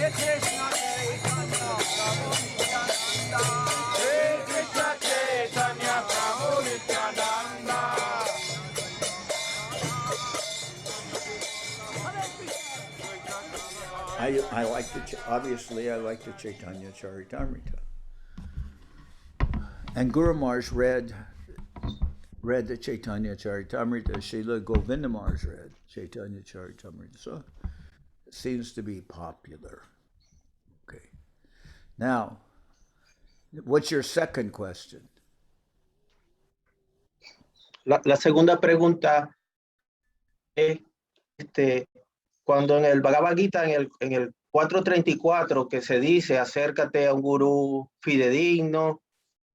I like obviously I like the Chaitanya Charitamrita. And Guru Maharaj read the Chaitanya Charitamrita. Srila Govinda Maharaj read Chaitanya Charitamrita. So it seems to be popular. Okay. Now, what's your second question? La segunda pregunta es, cuando en el Bhagavad Gita, en el 434, que se dice, acércate a un gurú fidedigno,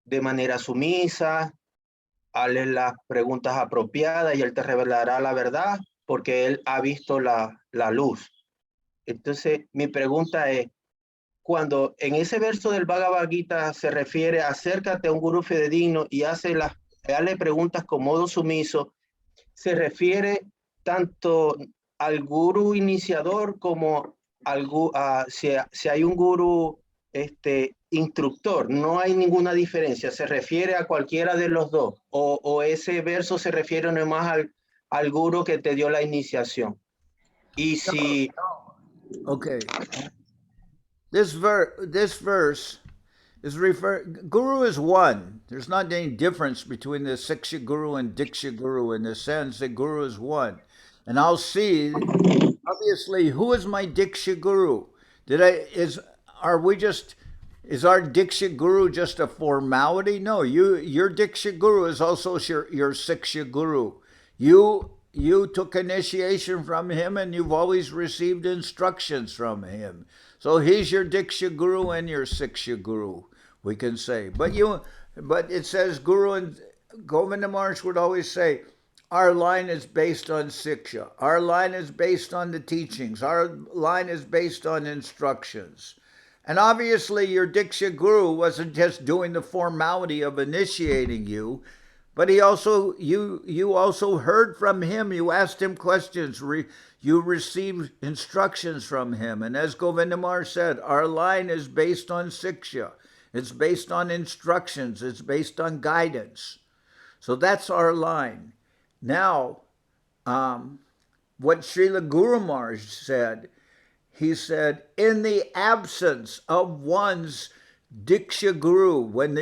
de manera sumisa, hazle las preguntas apropiadas y él te revelará la verdad, porque él ha visto la luz. Entonces, mi pregunta es, cuando en ese verso del Bhagavad Gita se refiere, acércate a un gurú fidedigno y hazle preguntas con modo sumiso, se refiere tanto al gurú iniciador como si hay un gurú instructor. No hay ninguna diferencia, se refiere a cualquiera de los dos, o ese verso se refiere nomás al gurú que te dio la iniciación. Y si... Okay. This verse is Guru is one. There's not any difference between the Siksha Guru and Diksha Guru in the sense that Guru is one. And I'll see, obviously, who is my Diksha Guru? Is our Diksha Guru just a formality? No, your Diksha Guru is also your Siksha Guru. You took initiation from him and you've always received instructions from him. So he's your Diksha Guru and your Siksha Guru, we can say. But it says Guru, and Govinda Maharaj would always say, our line is based on Siksha. Our line is based on the teachings. Our line is based on instructions. And obviously your Diksha Guru wasn't just doing the formality of initiating you, but you also heard from him. You asked him questions. You received instructions from him. And as Govinda Maharaj said, our line is based on Siksha. It's based on instructions. It's based on guidance. So that's our line. Now, what Srila Guru Maharaj said, he said, in the absence of one's Diksha Guru, when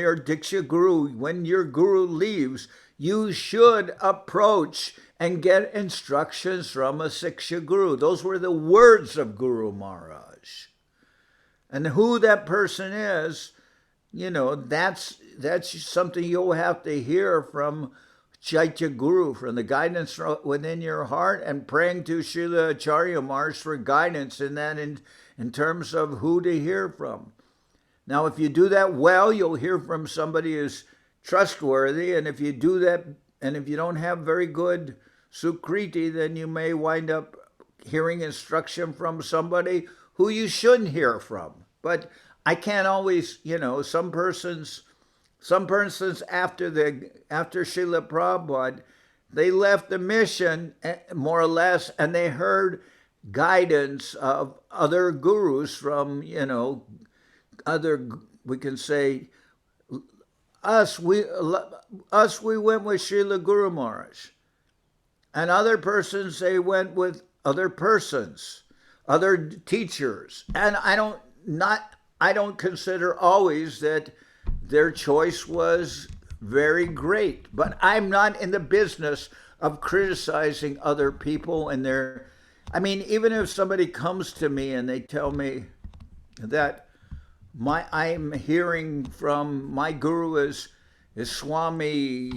your Guru leaves, you should approach and get instructions from a Siksha Guru. Those were the words of Guru Maharaj. And who that person is, that's something you'll have to hear from Chaitya Guru, from the guidance within your heart, and praying to Srila Acharya Maharaj for guidance in that in terms of who to hear from. Now, if you do that well, you'll hear from somebody who's trustworthy, and if you do that, and if you don't have very good sukriti, then you may wind up hearing instruction from somebody who you shouldn't hear from. But I can't always, some persons after Srila Prabhupada, they left the mission more or less, and they heard guidance of other gurus from, we can say, we went with Srila Guru Maharaj. And other persons, they went with other persons, other teachers. And I don't consider always that their choice was very great. But I'm not in the business of criticizing other people and even if somebody comes to me and they tell me that I'm hearing from my guru is Swami,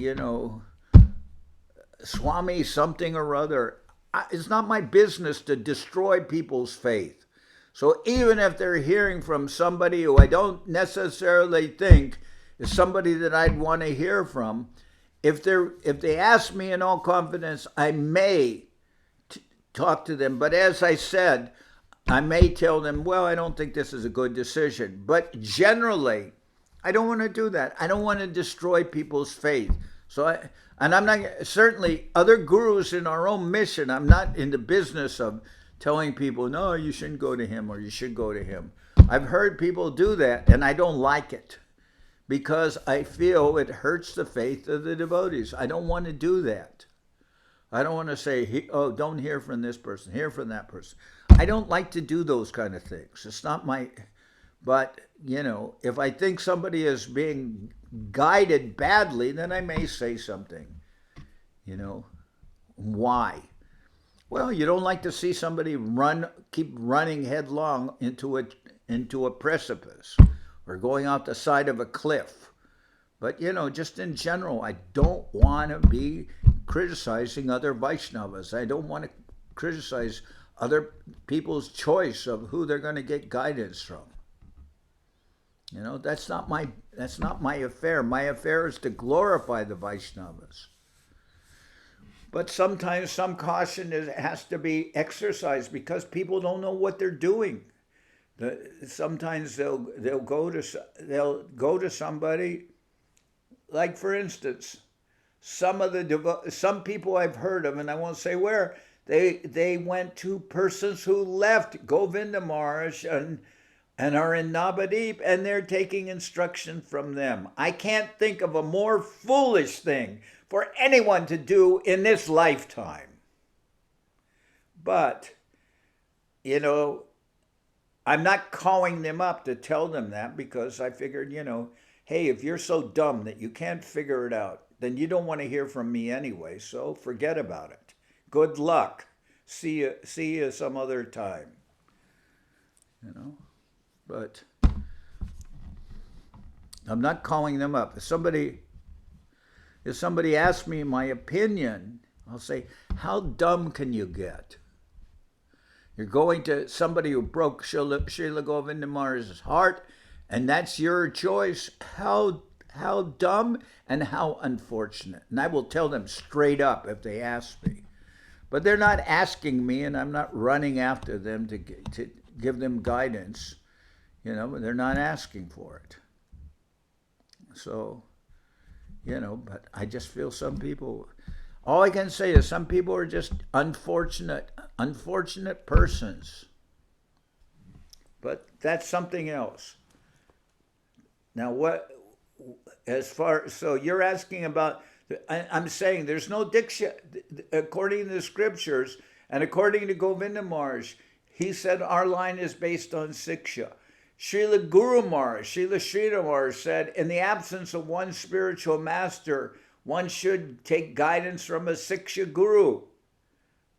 Swami something or other. It's not my business to destroy people's faith. So even if they're hearing from somebody who I don't necessarily think is somebody that I'd want to hear from, if they ask me in all confidence, I may talk to them. But as I said, I may tell them, well, I don't think this is a good decision. But generally, I don't want to do that. I don't want to destroy people's faith. I'm not, certainly other gurus in our own mission, I'm not in the business of telling people, no, you shouldn't go to him or you should go to him. I've heard people do that, and I don't like it because I feel it hurts the faith of the devotees. I don't want to do that. I don't want to say, oh, don't hear from this person, hear from that person. I don't like to do those kind of things. It's not my, but, you know, if I think somebody is being guided badly, then I may say something, you know. Why? Well, you don't like to see somebody keep running headlong into a precipice or going off the side of a cliff. But, you know, just in general, I don't want to be criticizing other Vaishnavas. I don't want to criticize other people's choice of who they're going to get guidance from. You know, that's not my affair. My affair is to glorify the Vaishnavas. But sometimes some caution has to be exercised because people don't know what they're doing. Sometimes they'll go to somebody. Like, for instance, some people I've heard of, and I won't say where, they went to persons who left Govinda Maharaj and are in Navadip, and they're taking instruction from them. I can't think of a more foolish thing for anyone to do in this lifetime. But, you know, I'm not calling them up to tell them that because I figured, you know, hey, if you're so dumb that you can't figure it out, then you don't want to hear from me anyway, so forget about it. Good luck. See you some other time. You know? But I'm not calling them up. If somebody asks me my opinion, I'll say, how dumb can you get? You're going to somebody who broke Srila Govinda Maharaj's heart, and that's your choice. How dumb and how unfortunate. And I will tell them straight up if they ask me. But they're not asking me, and I'm not running after them to give them guidance. You know, they're not asking for it. So, you know, but I just feel some people, all I can say is some people are just unfortunate persons. But that's something else. Now, so you're asking about, I'm saying there's no diksha, according to the scriptures, and according to Govinda Maharaj, he said our line is based on siksha. Srila Guru Maharaj, Srila Sridhar Maharaj said, in the absence of one spiritual master, one should take guidance from a siksha guru.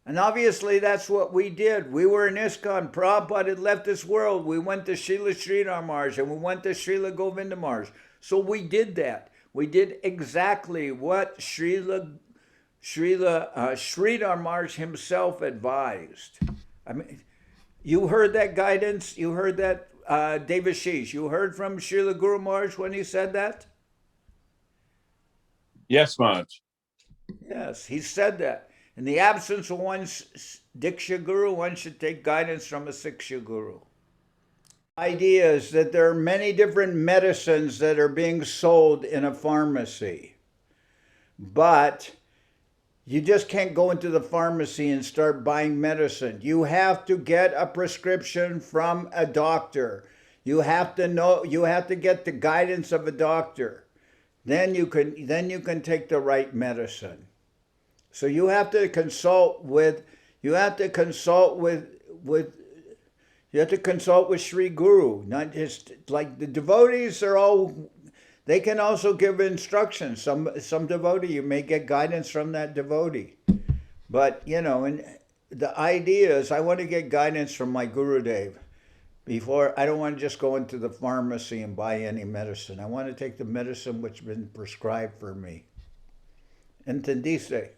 And obviously that's what we did. We were in ISKCON. Prabhupada had left this world. We went to Srila Sridhar Maharaj and we went to Srila Govinda Maharaj. So we did that. We did exactly what Srila Sridhar Maharaj himself advised. I mean, you heard that guidance? You heard that, Devashis? You heard from Srila Guru Maharaj when he said that? Yes, Maharaj. Yes, he said that. In the absence of one's Diksha Guru, one should take guidance from a Siksha Guru. Idea is that there are many different medicines that are being sold in a pharmacy. But you just can't go into the pharmacy and start buying medicine. You have to get a prescription from a doctor. You have to get the guidance of a doctor. Then you can take the right medicine. So you have to consult with Sri Guru, not just like the devotees are all. They can also give instructions. Some devotee, you may get guidance from that devotee. But, you know, and the idea is I want to get guidance from my Gurudev before. I don't want to just go into the pharmacy and buy any medicine. I want to take the medicine which has been prescribed for me. ¿Entendiste?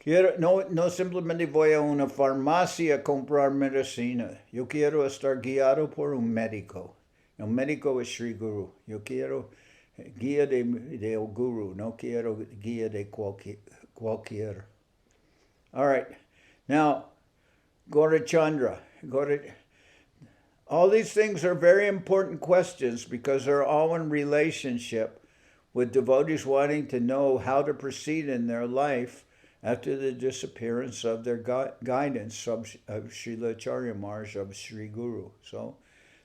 No simplemente voy a una farmacia a comprar medicina. Yo quiero estar guiado por un médico. El médico es Sri Guru. Yo quiero guía de el Guru. No quiero guía de cualquier. All right. Now, Gaurachandra. All these things are very important questions because they're all in relationship with devotees wanting to know how to proceed in their life after the disappearance of their guidance of Srila Acharya Maharaj of Sri Guru. So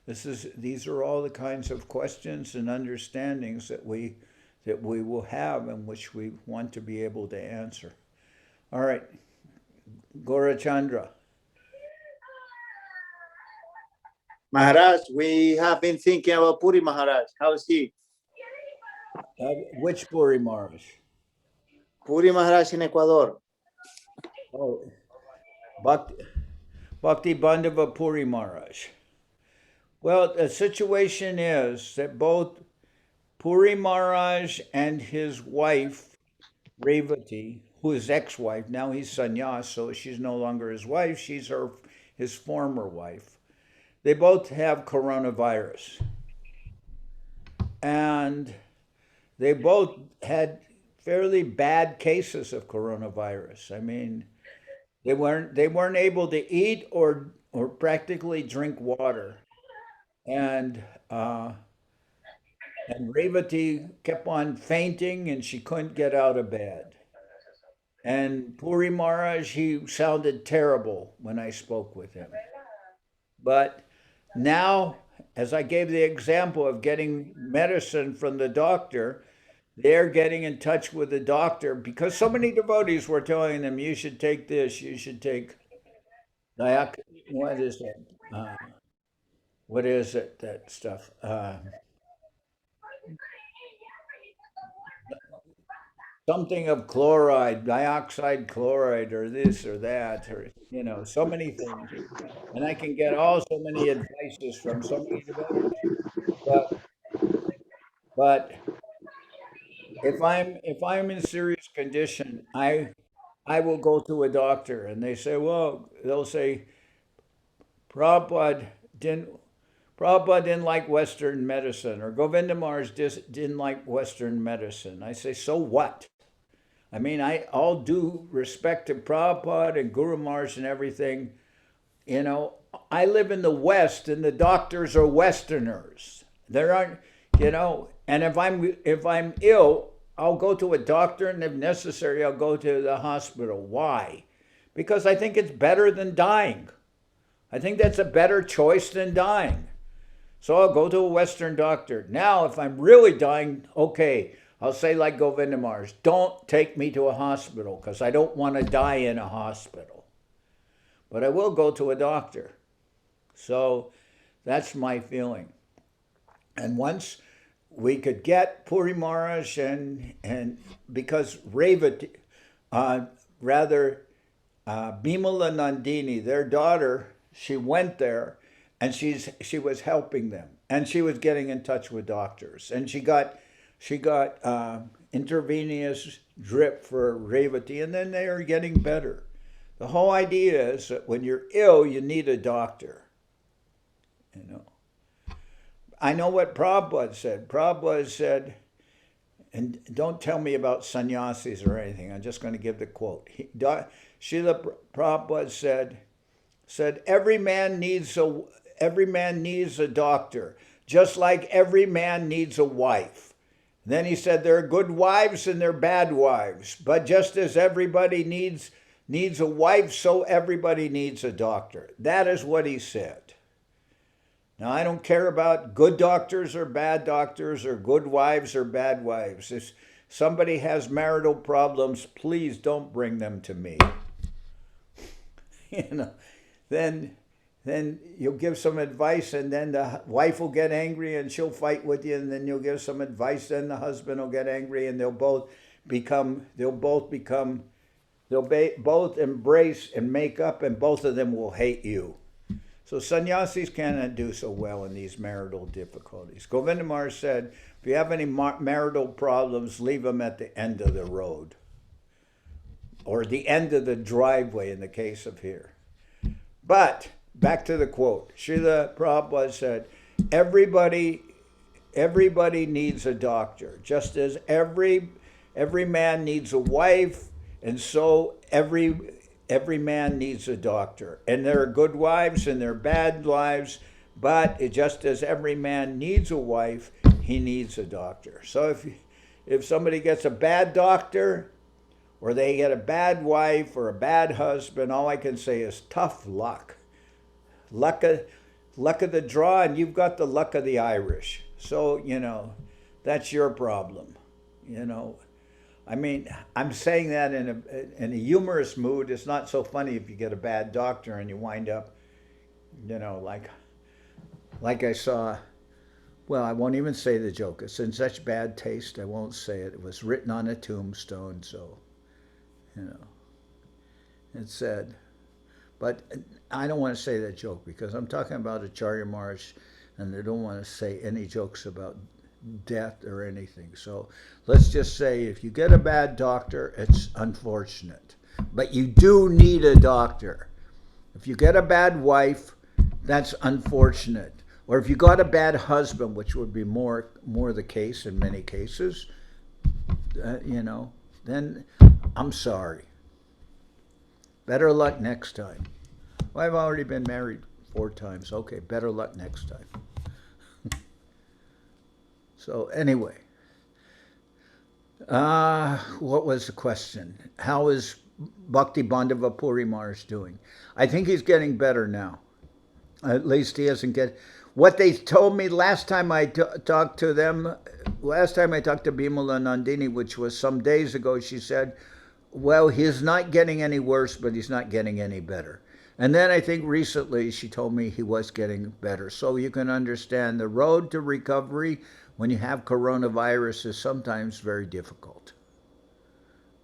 these are all the kinds of questions and understandings that we will have and which we want to be able to answer. All right, Gaurachandra. Maharaj, we have been thinking about Puri Maharaj. How is he? Which Puri Maharaj? Puri Maharaj in Ecuador. Oh, Bhakti Bandhava Puri Maharaj. Well, the situation is that both Puri Maharaj and his wife, Revati, who is ex-wife, now he's sannyas, so she's no longer his wife, she's his former wife. They both have coronavirus. And they both had fairly bad cases of coronavirus. I mean, they weren't able to eat or practically drink water. And Revati kept on fainting and she couldn't get out of bed. And Puri Maharaj, he sounded terrible when I spoke with him. But now, as I gave the example of getting medicine from the doctor, they're getting in touch with the doctor because so many devotees were telling them, you should take this, you should take what is it? What is it, that stuff? Something of chloride, dioxide chloride, or this or that, or, so many things. And I can get so many advices from so many devotees. But if I'm in serious condition, I will go to a doctor, and they'll say, Prabhupada didn't like Western medicine, or Govinda Maharaj didn't like Western medicine. I say, so what? I mean, all due respect to Prabhupada and Guru Maharaj and everything, I live in the West, and the doctors are Westerners. There aren't, and if I'm ill, I'll go to a doctor, and if necessary, I'll go to the hospital. Why? Because I think it's better than dying. I think that's a better choice than dying. So I'll go to a Western doctor. Now, if I'm really dying, okay, I'll say like Govinda Maharaj, don't take me to a hospital because I don't want to die in a hospital. But I will go to a doctor. So that's my feeling. And once we could get Puri Maharaj and because Revati, Bimala Nandini, their daughter, she went there and she was helping them and she was getting in touch with doctors and she got intravenous drip for Revati, and then they are getting better. The whole idea is that when you're ill, you need a doctor. I know what Prabhupada said. Prabhupada said, and don't tell me about sannyasis or anything, I'm just going to give the quote. Srila Prabhupada said, every man needs a doctor, just like every man needs a wife. Then he said, there are good wives and there are bad wives, but just as everybody needs a wife, so everybody needs a doctor. That is what he said. Now, I don't care about good doctors or bad doctors or good wives or bad wives. If somebody has marital problems, please don't bring them to me. Then you'll give some advice and then the wife will get angry and she'll fight with you, and then you'll give some advice, then the husband will get angry, and they'll both embrace and make up, and both of them will hate you. So sannyasis cannot do so well in these marital difficulties. Govinda Maharaj said, if you have any marital problems, leave them at the end of the road. Or the end of the driveway in the case of here. But, back to the quote. Srila Prabhupada said, everybody needs a doctor. Just as every man needs a wife, and so every man needs a doctor. And there are good wives and there are bad wives, but just as every man needs a wife, he needs a doctor. So if somebody gets a bad doctor, or they get a bad wife or a bad husband, all I can say is tough luck. Luck of the draw, and you've got the luck of the Irish. So, that's your problem. You know, I mean, I'm saying that in a humorous mood. It's not so funny if you get a bad doctor and you wind up, like I saw. Well, I won't even say the joke. It's in such bad taste, I won't say it. It was written on a tombstone, so, it said. But I don't want to say that joke because I'm talking about Acharya Maharaj, and they don't want to say any jokes about death or anything. So let's just say if you get a bad doctor, it's unfortunate. But you do need a doctor. If you get a bad wife, that's unfortunate. Or if you got a bad husband, which would be more the case in many cases, then I'm sorry. Better luck next time. Well, I've already been married 4 times. Okay, better luck next time. So anyway, what was the question? How is Bhakti Bandhava Puri Maharaj doing? I think he's getting better now. At least he hasn't get. What they told me last time I talked to them, last time I talked to Bimala Nandini, which was some days ago, she said, well, he's not getting any worse, but he's not getting any better. And then I think recently she told me he was getting better. So you can understand the road to recovery when you have coronavirus is sometimes very difficult.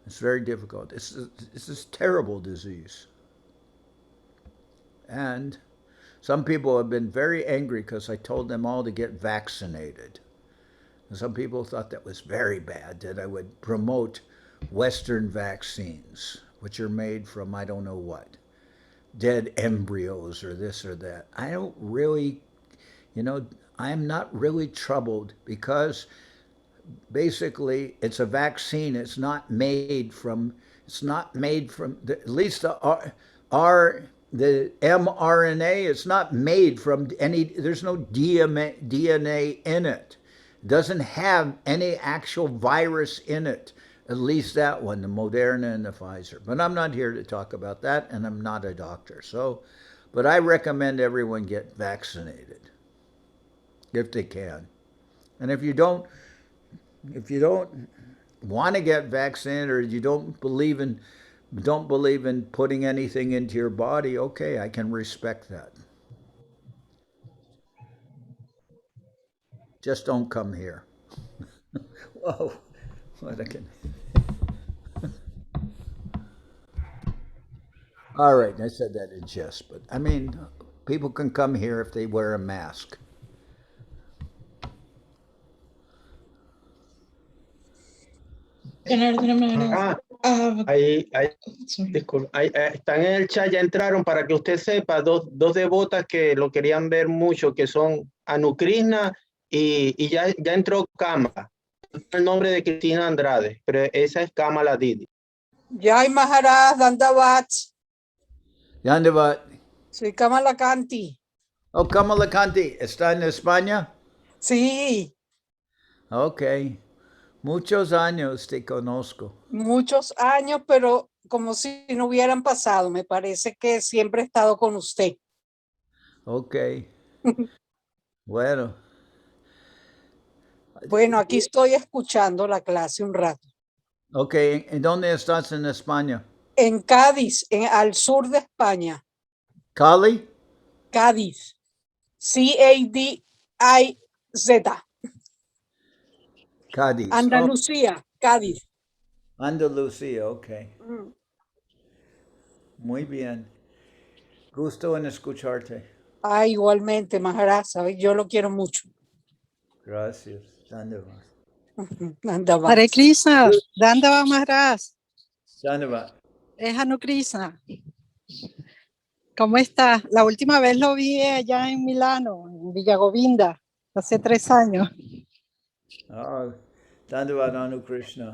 It's very difficult. It's this terrible disease. And some people have been very angry because I told them all to get vaccinated. And some people thought that was very bad, that I would promote Western vaccines, which are made from I don't know what, dead embryos or this or that. I don't really, I'm not really troubled because basically it's a vaccine. It's not made from, at least the mRNA, it's not made from there's no DNA in it. It doesn't have any actual virus in it. At least that one, the Moderna and the Pfizer. But I'm not here to talk about that, and I'm not a doctor. But I recommend everyone get vaccinated if they can. And if you don't want to get vaccinated or you don't believe in putting anything into your body, okay, I can respect that. Just don't come here. Whoa, what I can. All right, I said that in jest, but I mean, people can come here if they wear a mask. Janardan Maharaj. Ahí, Sorry. disculpa, ahí, están en el chat, ya entraron para que usted sepa, dos devotas que lo querían ver mucho, que son Anu Krishna y ya entró Kama, el nombre de Cristina Andrade, pero esa es Kamala Didi. Jai Maharaj, Dandavat. Yandavat. Soy Kamala Kanti. Oh, Kamala Kanti, ¿está en España? Sí, Ok. Muchos años te conozco. muchos años, pero como si no hubieran pasado. Me parece que siempre he estado con usted. Ok. Bueno. Bueno, aquí estoy escuchando la clase un rato. Ok, ¿en dónde estás en España? En Cádiz, al sur de España. ¿Cali? Cádiz. Cadiz. Cádiz. Andalucía, Cádiz. Andalucía, ok. Muy bien. Gusto en escucharte. Ah, igualmente, Maharaj, ¿sabes? Yo lo quiero mucho. Gracias. Dandavat. Dandavat. Hare Krishna, Dandava Maharaj, Dandavat. es Anu Krishna. ¿Cómo está? La última vez lo vi allá en Milano, en Villagovinda, hace 3 años. Oh, Dandavat Anu Krishna.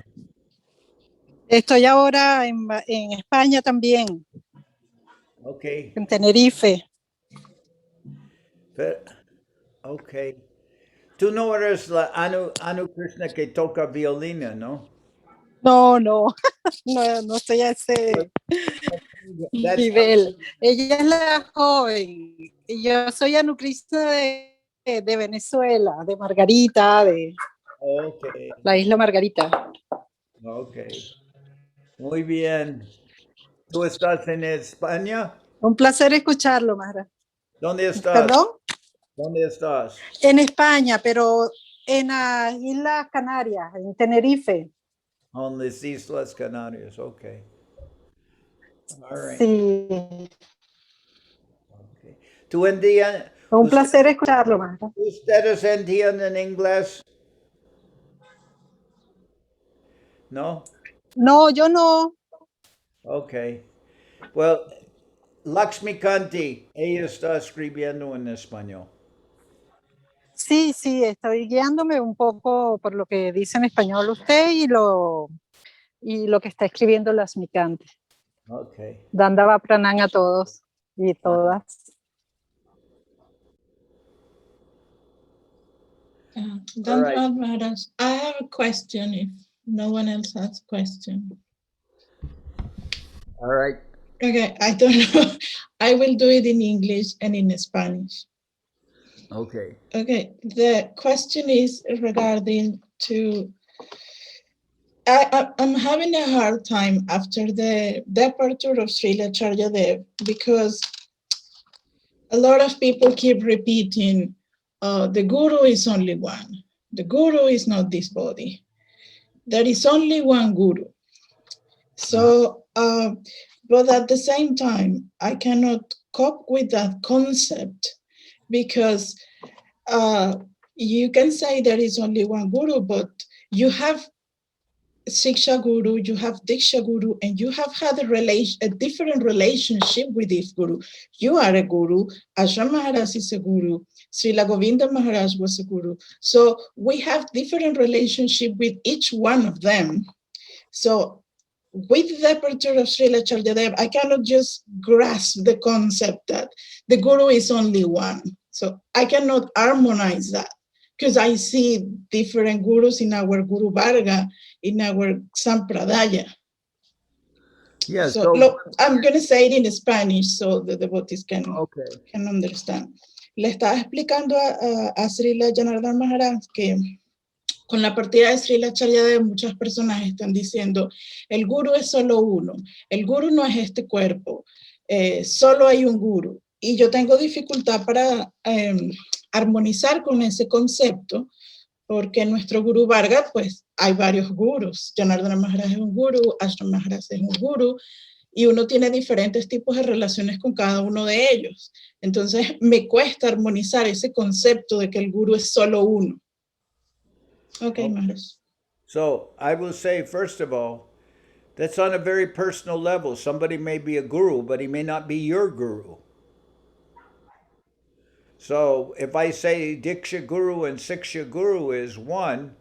Estoy ahora en España también, Ok. en Tenerife. Ok. Tú no eres la Anu Krishna que toca violina, ¿no? No, no estoy a ese That's nivel. Ella es la joven. Y yo soy Anu Krishna de Venezuela, de Margarita, de okay. la isla Margarita. Okay. Muy bien. ¿Tú estás en España? Un placer escucharlo, Maharaj. ¿Dónde estás? ¿Perdón? ¿Dónde estás? En España, pero en las Islas Canarias, en Tenerife. On las Islas Canarias. Okay. All right. Sí. Okay. ¿Tú entiendes? Un placer escucharlo, Maharaj. ¿Ustedes entienden inglés? No? No, yo no. Okay. Well, Lakshmi Kanti, ella está escribiendo en español. Sí, sí, estoy guiándome un poco por lo que dice en español usted y lo que está escribiendo las micantes. Okay. Dandava pranam a todos y todas. Dandavad Maharaj, I have a question if no one else has a question. All right. Okay, I don't know. I will do it in English and in Spanish. Okay. Okay, the question is regarding to, I'm having a hard time after the departure of Srila Charyadev because a lot of people keep repeating, the Guru is only one. The Guru is not this body. There is only one Guru. So, but at the same time, I cannot cope with that concept because you can say there is only one Guru, but you have Siksha Guru, you have Diksha Guru, and you have had a different relationship with this Guru. You are a Guru, Ashram Maharaj is a Guru, Srila Govinda Maharaj was a Guru. So we have different relationship with each one of them. So with the departure of Srila Charyadev, I cannot just grasp the concept that the Guru is only one. So I cannot harmonize that because I see different Gurus in our Guru Varga, in our Sampradaya. Yes. So look, I'm going to say it in Spanish so the devotees can understand. Le estaba explicando a Srila Janardan Maharaj que con la partida de Srila Charyadev muchas personas están diciendo, el Guru es solo uno, el Guru no es este cuerpo, solo hay un Guru. Y yo tengo dificultad para armonizar con ese concepto, porque en nuestro Guru Varga, pues, hay varios gurus. Janardana Maharaj es un guru, Ashram Maharaj es un guru, y uno tiene diferentes tipos de relaciones con cada uno de ellos. Entonces, me cuesta armonizar ese concepto de que el guru es solo uno. Okay, Maharaj. So, I will say, first of all, that's on a very personal level. Somebody may be a guru, but he may not be your guru. So if I say Diksha Guru and Siksha Guru is one,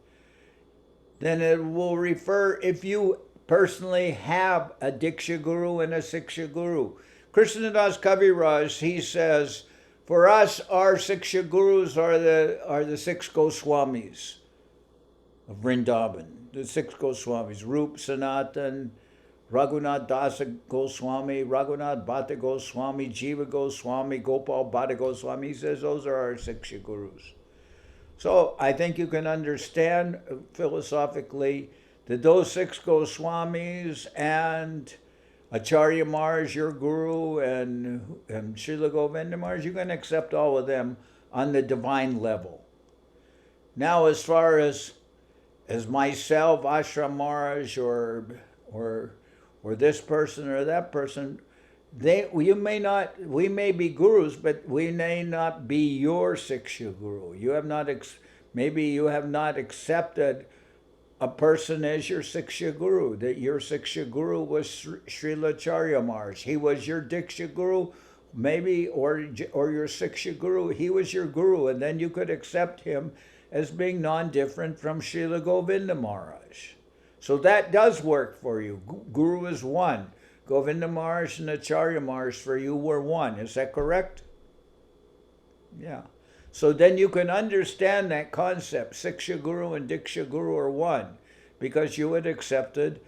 then it will refer if you personally have a Diksha Guru and a Siksha Guru. Krishnadas Kaviraj, he says, for us, our Siksha Gurus are the six Goswamis of Vrindavan. The six Goswamis, Rup, Sanatan, Raghunath Dasa Goswami, Raghunath Bhatta Goswami, Jiva Goswami, Gopal Bhatta Goswami. He says those are our Siksha Gurus. So I think you can understand philosophically that those six Goswamis and Acharya Maharaj, your guru, and Srila Govinda Maharaj, you can accept all of them on the divine level. Now, as far as myself, Ashram Maharaj, or this person or that person, we may be gurus, but we may not be your Siksha Guru. You have not, maybe you have not accepted a person as your Siksha Guru, that your Siksha Guru was Srila Acharya Maharaj. He was your Diksha Guru, maybe, or your Siksha Guru, he was your Guru, and then you could accept him as being non-different from Srila Govinda Maharaj. So that does work for you. Guru is one. Govinda Maharaj and Acharya Maharaj for you were one. Is that correct? Yeah. So then you can understand that concept. Siksha Guru and Diksha Guru are one, because you had accepted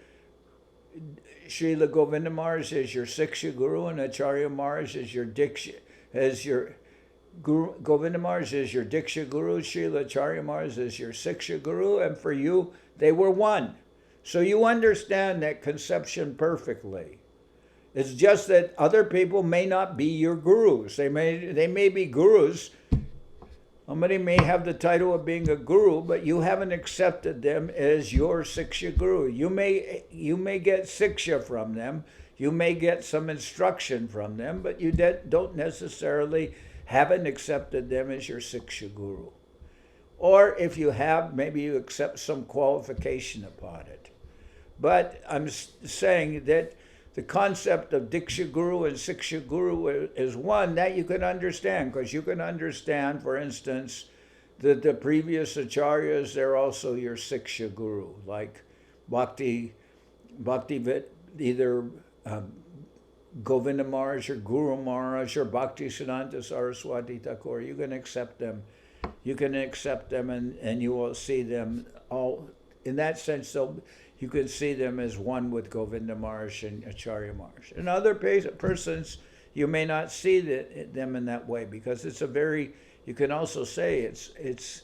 Srila Govinda Maharaj is your Siksha Guru, and Acharya Maharaj is your Diksha, as your Guru. Govinda Maharaj is your Diksha Guru, Srila Acharya Maharaj is your Siksha Guru, and for you, they were one. So you understand that conception perfectly. It's just that other people may not be your gurus. They may be gurus. Somebody may have the title of being a guru, but you haven't accepted them as your Siksha Guru. You may get Siksha from them. You may get some instruction from them, but you don't necessarily haven't accepted them as your Siksha Guru. Or if you have, maybe you accept some qualification upon it. But I'm saying that the concept of Diksha Guru and Siksha Guru is one that you can understand, because you can understand, for instance, that the previous acharyas, they're also your Siksha Guru, like Bhakti, either Govinda Maharaj or Guru Maharaj or Bhakti Siddhanta Saraswati Thakur. You can accept them. You can accept them, and you will see them all. In that sense, you can see them as one with Govinda Maharaj and Acharya Maharaj. And other persons, you may not see them in that way, because it's a very, you can also say it's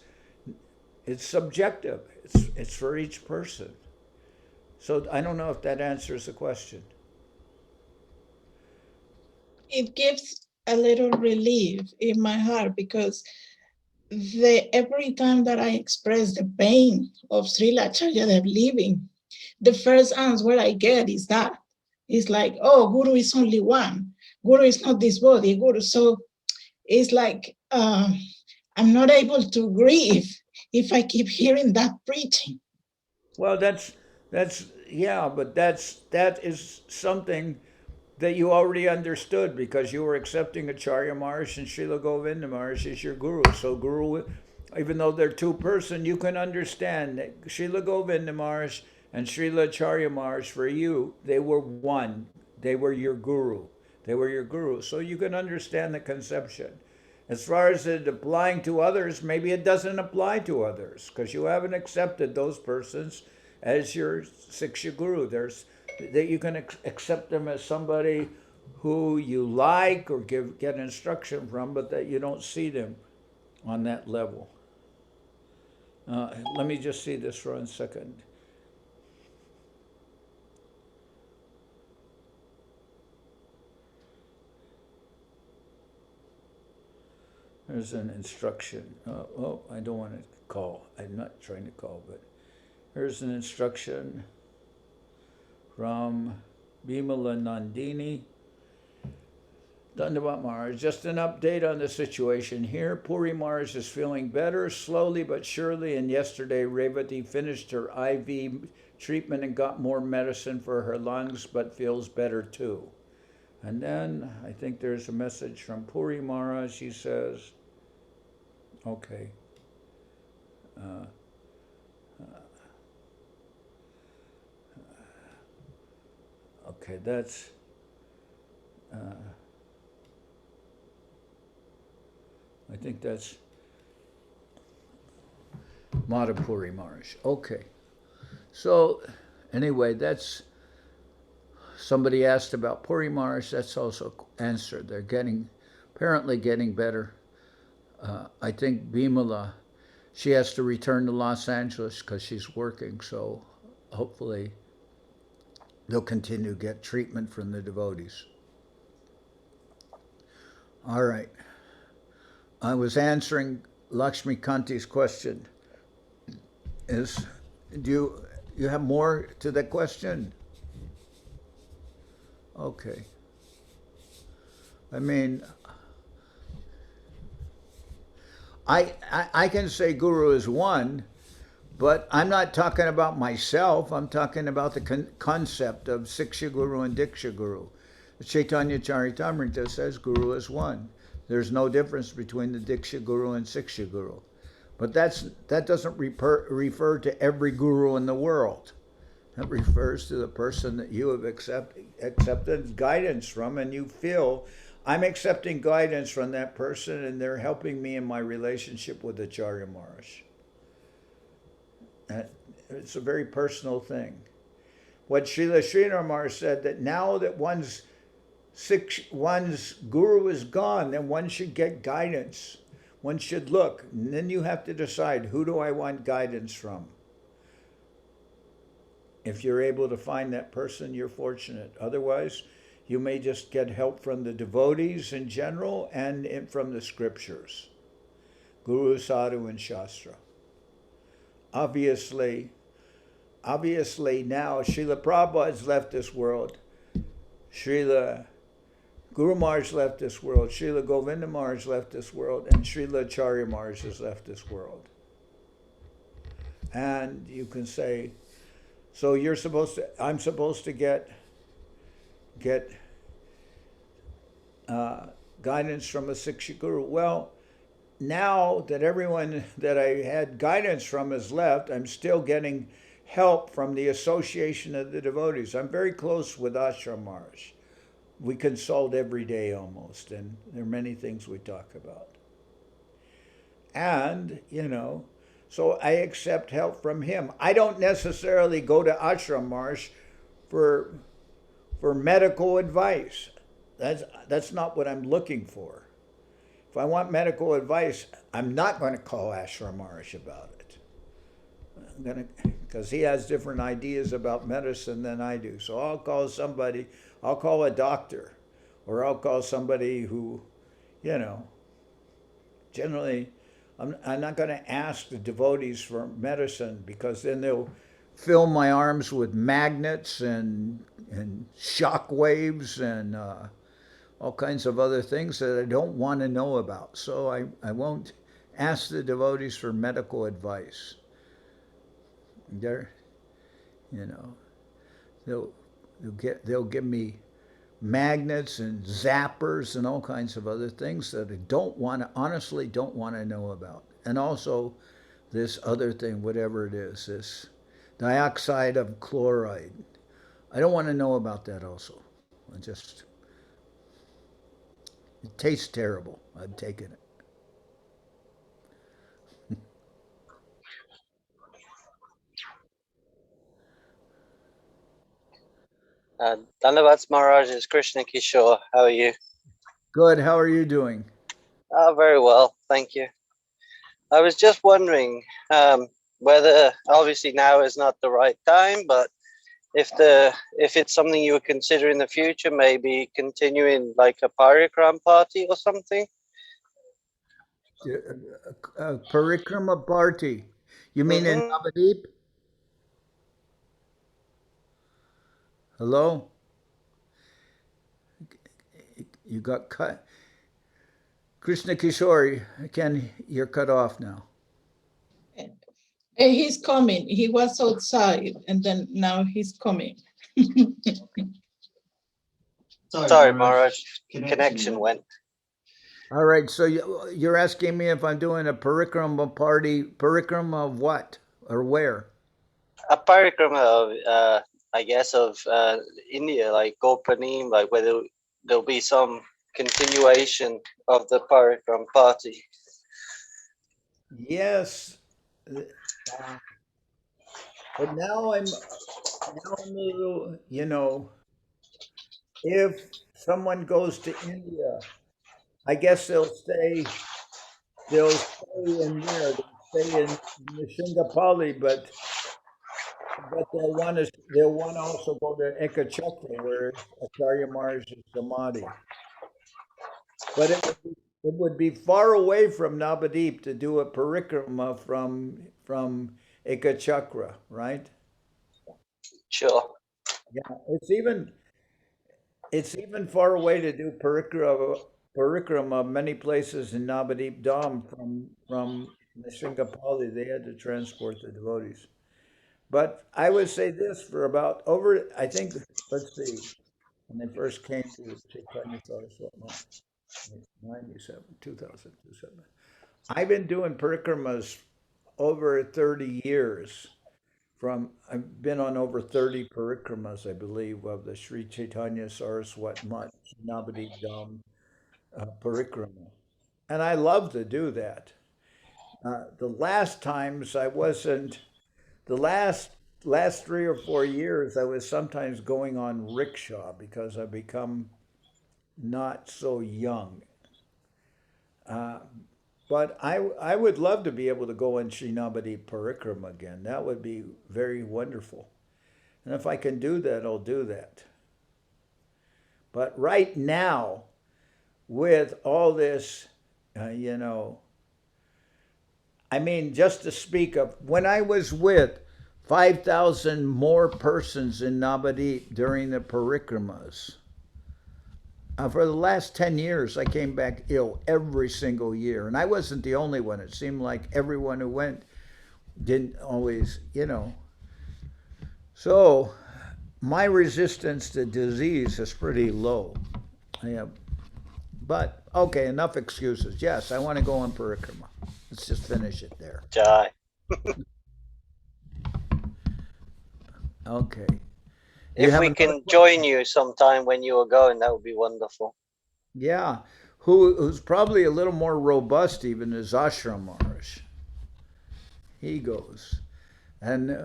subjective. It's for each person. So I don't know if that answers the question. It gives a little relief in my heart, because every time that I express the pain of Srila Acharya Dev leaving, the first answer I get is that. It's like, oh, Guru is only one. Guru is not this body, Guru. So it's like, I'm not able to grieve if I keep hearing that preaching. Well, that is something that you already understood, because you were accepting Acharya Maharaj and Srila Govinda Maharaj as your Guru. So Guru, even though they're two persons, you can understand that Srila Govinda Maharaj and Srila Acharya Maharaj, for you, they were one. They were your Guru. They were your Guru. So you can understand the conception. As far as it applying to others, maybe it doesn't apply to others, because you haven't accepted those persons as your Siksha Guru. That you can accept them as somebody who you like or get instruction from, but that you don't see them on that level. Let me just see this for 1 second. There's an instruction. I don't want to call. I'm not trying to call, but here's an instruction from Bimala Nandini. Dandavat Maharaj, just an update on the situation here. Puri Maharaj is feeling better, slowly but surely, and yesterday Revati finished her IV treatment and got more medicine for her lungs, but feels better too. And then I think there's a message from Puri Maharaj. He says, okay. Okay, that's I think that's Madhapuri Maharaj. Okay. So anyway, that's somebody asked about Puri Maharaj. That's also answered. They're apparently getting better. I think Bimala, she has to return to Los Angeles because she's working. So hopefully they'll continue to get treatment from the devotees. All right. I was answering Lakshmi Kanti's question. Do you have more to that question? Okay. I mean, I can say Guru is one, but I'm not talking about myself. I'm talking about the concept of Siksha Guru and Diksha Guru. Chaitanya Charitamrita says Guru is one. There's no difference between the Diksha Guru and Siksha Guru. But that doesn't refer to every Guru in the world. That refers to the person that you have accepted guidance from, and you feel, I'm accepting guidance from that person and they're helping me in my relationship with Acharya Maharaj. It's a very personal thing. what Srila Sridhar Maharaj said, that now that one's guru is gone, then one should get guidance. One should look, and then you have to decide, who do I want guidance from? If you're able to find that person, you're fortunate. Otherwise, you may just get help from the devotees in general and from the scriptures, Guru, Sadhu, and Shastra. Obviously now, Srila Prabhupada has left this world. Srila Guru Maharaj left this world. Srila Govinda Maharaj left this world. And Srila Acharya Maharaj has left this world. And you can say, so I'm supposed to get guidance from a Siksha Guru. Well, now that everyone that I had guidance from has left, I'm still getting help from the association of the devotees. I'm very close with Ashram Maharaj. We consult every day almost, and there are many things we talk about. And, so I accept help from him. I don't necessarily go to Ashram Maharaj for medical advice. That's not what I'm looking for. If I want medical advice, I'm not going to call Ashram Maharaj about it. Because he has different ideas about medicine than I do. So I'll call a doctor, or I'll call somebody who, generally, I'm not going to ask the devotees for medicine, because then they'll fill my arms with magnets and shock waves and all kinds of other things that I don't want to know about. So I won't ask the devotees for medical advice. They'll give me magnets and zappers and all kinds of other things that I honestly don't want to know about. And also this other thing, whatever it is, this dioxide of chloride. I don't want to know about that also. It tastes terrible. I've taken it. Dhanavad Maharaj is Krishna Kishore. How are you? Good. How are you doing? Very well, thank you. I was just wondering whether, obviously now is not the right time, but if it's something you would consider in the future, maybe continuing like a Parakrama party or something. Perikrama party. You mean in Navadip? Hello? You got cut. Krishna Kishore, you're cut off now. And he's coming. He was outside, and then now he's coming. Sorry, Maharaj. Connection went. All right, so you're asking me if I'm doing a Perikrama party. Perikrama of what or where? A Parakrama of, I guess, of India, like Gopanim, like whether there'll be some continuation of the Parakrama party. Yes, but now I'm a little, if someone goes to India, I guess they'll stay in there. They'll stay in Nishingapali, but they'll want to also go to Ekachakra, where Acharya Maharaj's Samadhi. But it would be far away from Navadip to do a parikrama from Ekachakra, right? Sure. Yeah, it's even far away to do parikrama many places in Navadip Dham from Nishingapali. They had to transport the devotees. But I would say this for I think, let's see, when they first came to Chaitanya Saraswati, 97, 2007. I've been doing parikramas over 30 years. I've been on over 30 parikramas, I believe, of the Sri Chaitanya Saraswati Mutt, Navadip Dham parikrama. And I love to do that. The last last 3 or 4 years, I was sometimes going on rickshaw because I've become not so young. Uh, but I would love to be able to go on Srinavati Parakrama again. That would be very wonderful. And if I can do that, I'll do that. But right now, with all this, I mean, just to speak of, when I was with 5,000 more persons in Navadip during the Parikramas, for the last 10 years, I came back ill every single year. And I wasn't the only one. It seemed like everyone who went didn't always, So my resistance to disease is pretty low. But, okay, enough excuses. Yes, I want to go on Parakrama. Let's just finish it there. Jai. Okay. If we can join you sometime when you are going, that would be wonderful. Yeah. Who's probably a little more robust even is Ashram Maharaj. He goes. And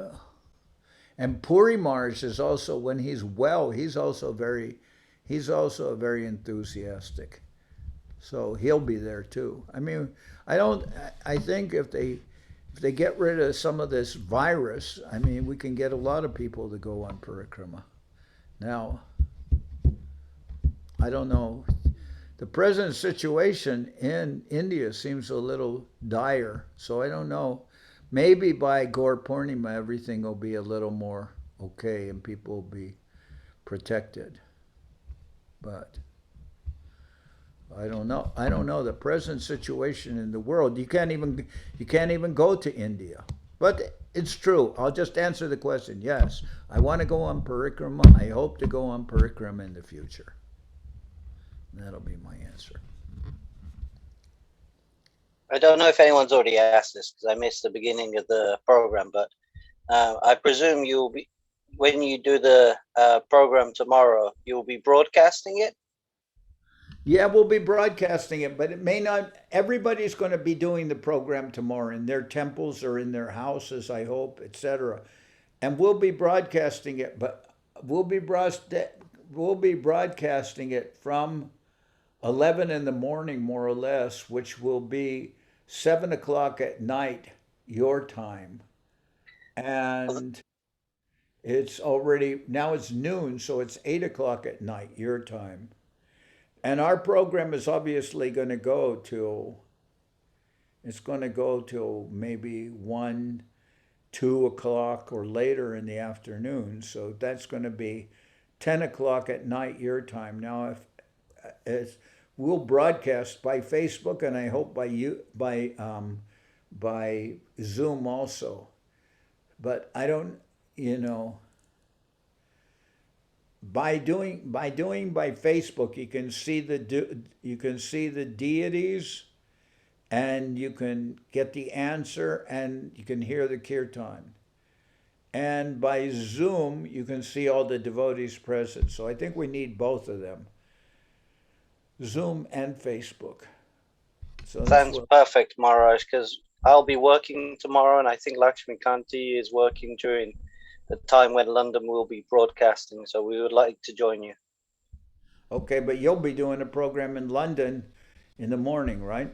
Puri Maharaj is also, when he's well, he's also very enthusiastic. So he'll be there too. I mean, I think if they get rid of some of this virus, I mean, we can get a lot of people to go on Parakrama. Now, I don't know. The present situation in India seems a little dire, so I don't know. Maybe by Gaur Purnima, everything will be a little more okay and people will be protected. But I don't know. I don't know the present situation in the world. You can't even go to India. But it's true. I'll just answer the question. Yes, I want to go on Parikrama. I hope to go on Parikrama in the future. That'll be my answer. I don't know if anyone's already asked this because I missed the beginning of the program, but I presume you'll be, when you do the program tomorrow, you'll be broadcasting it? Yeah, we'll be broadcasting it, but it may not. Everybody's going to be doing the program tomorrow in their temples or in their houses, I hope, etc. And we'll be broadcasting it, but we'll be broadcasting it from 11 in the morning, more or less, which will be 7 o'clock at night, your time. And it's already, now it's noon, so it's 8 o'clock at night, your time. And our program is obviously going to go till, maybe 1, 2 o'clock or later in the afternoon. So that's going to be 10 o'clock at night, your time. Now, if we'll broadcast by Facebook and I hope by Zoom also. But I don't, by Facebook, you can see the deities, and you can get the answer, and you can hear the kirtan. And by Zoom, you can see all the devotees present. So I think we need both of them, Zoom and Facebook. So sounds perfect, Maharaj, because I'll be working tomorrow, and I think Lakshmi Kanti is working during the time when London will be broadcasting, so we would like to join you. Okay, but you'll be doing a program in London in the morning, right?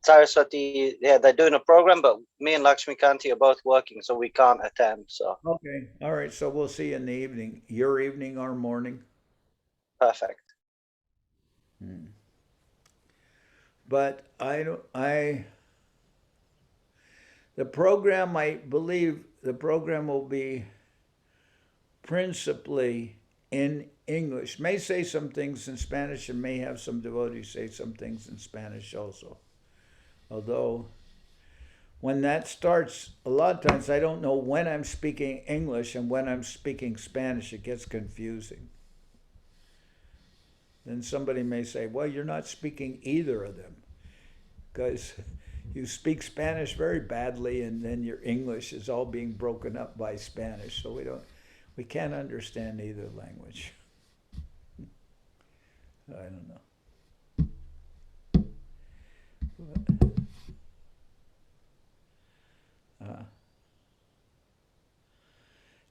Saraswati, yeah, they're doing a program, but me and Lakshmi Kanti are both working, so we can't attend. So okay, all right. So we'll see you in the evening. Your evening, our morning. Perfect. But the program, I believe the program will be principally in English. May say some things in Spanish and may have some devotees say some things in Spanish also. Although when that starts, a lot of times I don't know when I'm speaking English and when I'm speaking Spanish. It gets confusing. Then somebody may say, well, you're not speaking either of them because you speak Spanish very badly and then your English is all being broken up by Spanish. So we can't understand either language. I don't know.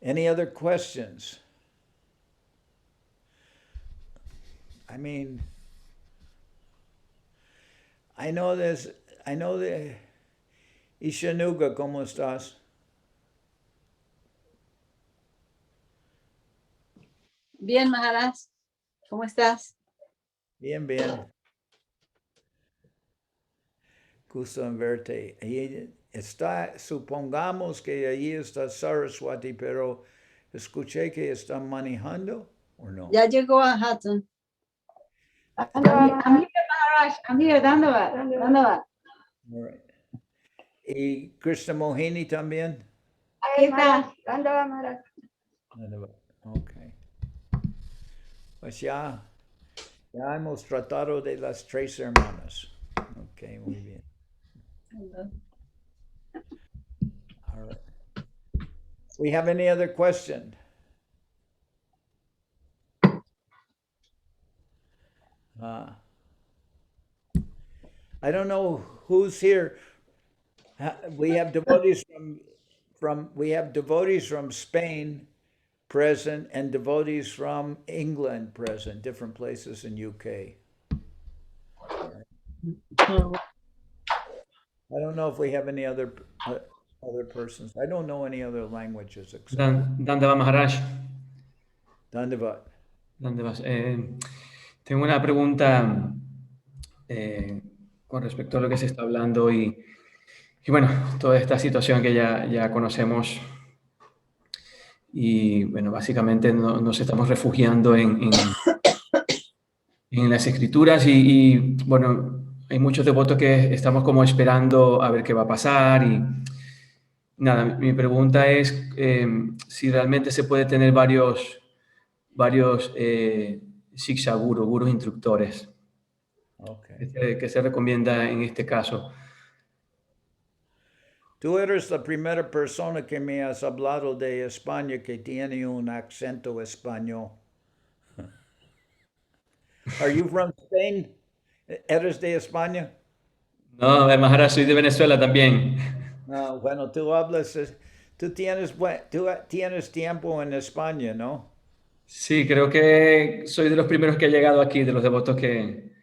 Any other questions? I mean, I know the Ishanuga, ¿cómo estás? Bien, Maharaj, ¿cómo estás? Bien, bien. Gusto en verte. Ahí está, supongamos que allí está Saraswati, pero escuché que está manejando, ¿o no? Ya llegó a Hudson. I'm here, Maharaj. I'm here, Dandavad. Dandavad. All right. ¿Y Krishna Mohini también? Aquí está. Dandavad, Maharaj. Ok. Pues ya hemos tratado de las tres hermanas. Ok, muy bien. All right. We have any other question? I don't know who's here. We have devotees from Spain present and devotees from England present, different places in UK. I don't know if we have any other persons. I don't know any other languages except Dandava Maharaj. Dandavat. Dandavas. Tengo una pregunta con respecto a lo que se está hablando y bueno, toda esta situación que ya conocemos. Y bueno, básicamente nos estamos refugiando en las escrituras y bueno, hay muchos devotos que estamos como esperando a ver qué va a pasar y nada, mi pregunta es si realmente se puede tener varios Shiksha Guru, gurus instructores. Okay. ¿Qué se recomienda en este caso? Tú eres la primera persona que me has hablado de España que tiene un acento español. Are you from Spain? ¿Eres de España? No, Maharaj, soy de Venezuela también. No, bueno, tú tienes tiempo en España, ¿no? Sí, creo que soy de los primeros que ha llegado aquí, de los devotos que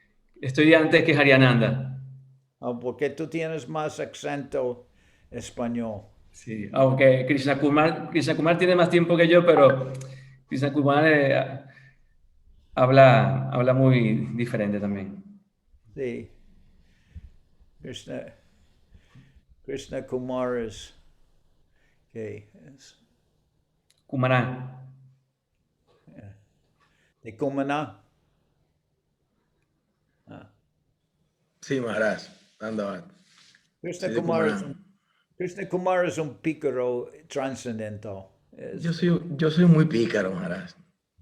estoy antes que Hariananda. Oh, porque tú tienes más acento español. Sí, aunque Krishna Kumar tiene más tiempo que yo, pero Krishna Kumar habla muy diferente también. Sí. Krishna Kumar es Kumará. ¿De Kumaná? Sí, Maharaj. Dandavad. Krishna Kumar es un pícaro trascendental. Yo soy muy pícaro, Maharaj.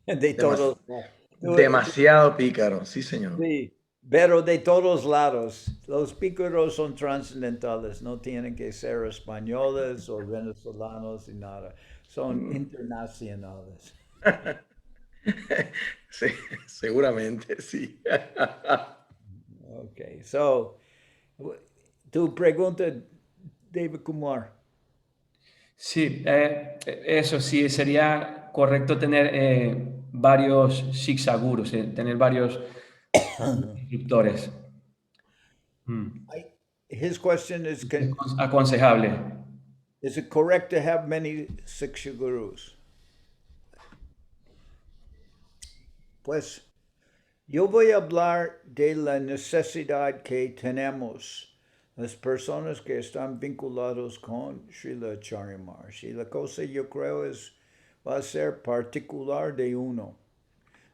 De todos. Demasiado pícaro, sí, señor. Sí, pero de todos lados. Los pícaros son trascendentales, no tienen que ser españoles o venezolanos y nada. Son internacionales. Sí, seguramente, sí. Okay, so, tu pregunta, David Kumar. Sí, eso sí, sería correcto tener varios Shiksha Gurus, tener varios instructores. His question is, aconsejable. Is it correct to have many Shiksha Gurus? Pues, yo voy a hablar de la necesidad que tenemos las personas que están vinculados con Srila Charimar. Si la cosa yo creo va a ser particular de uno.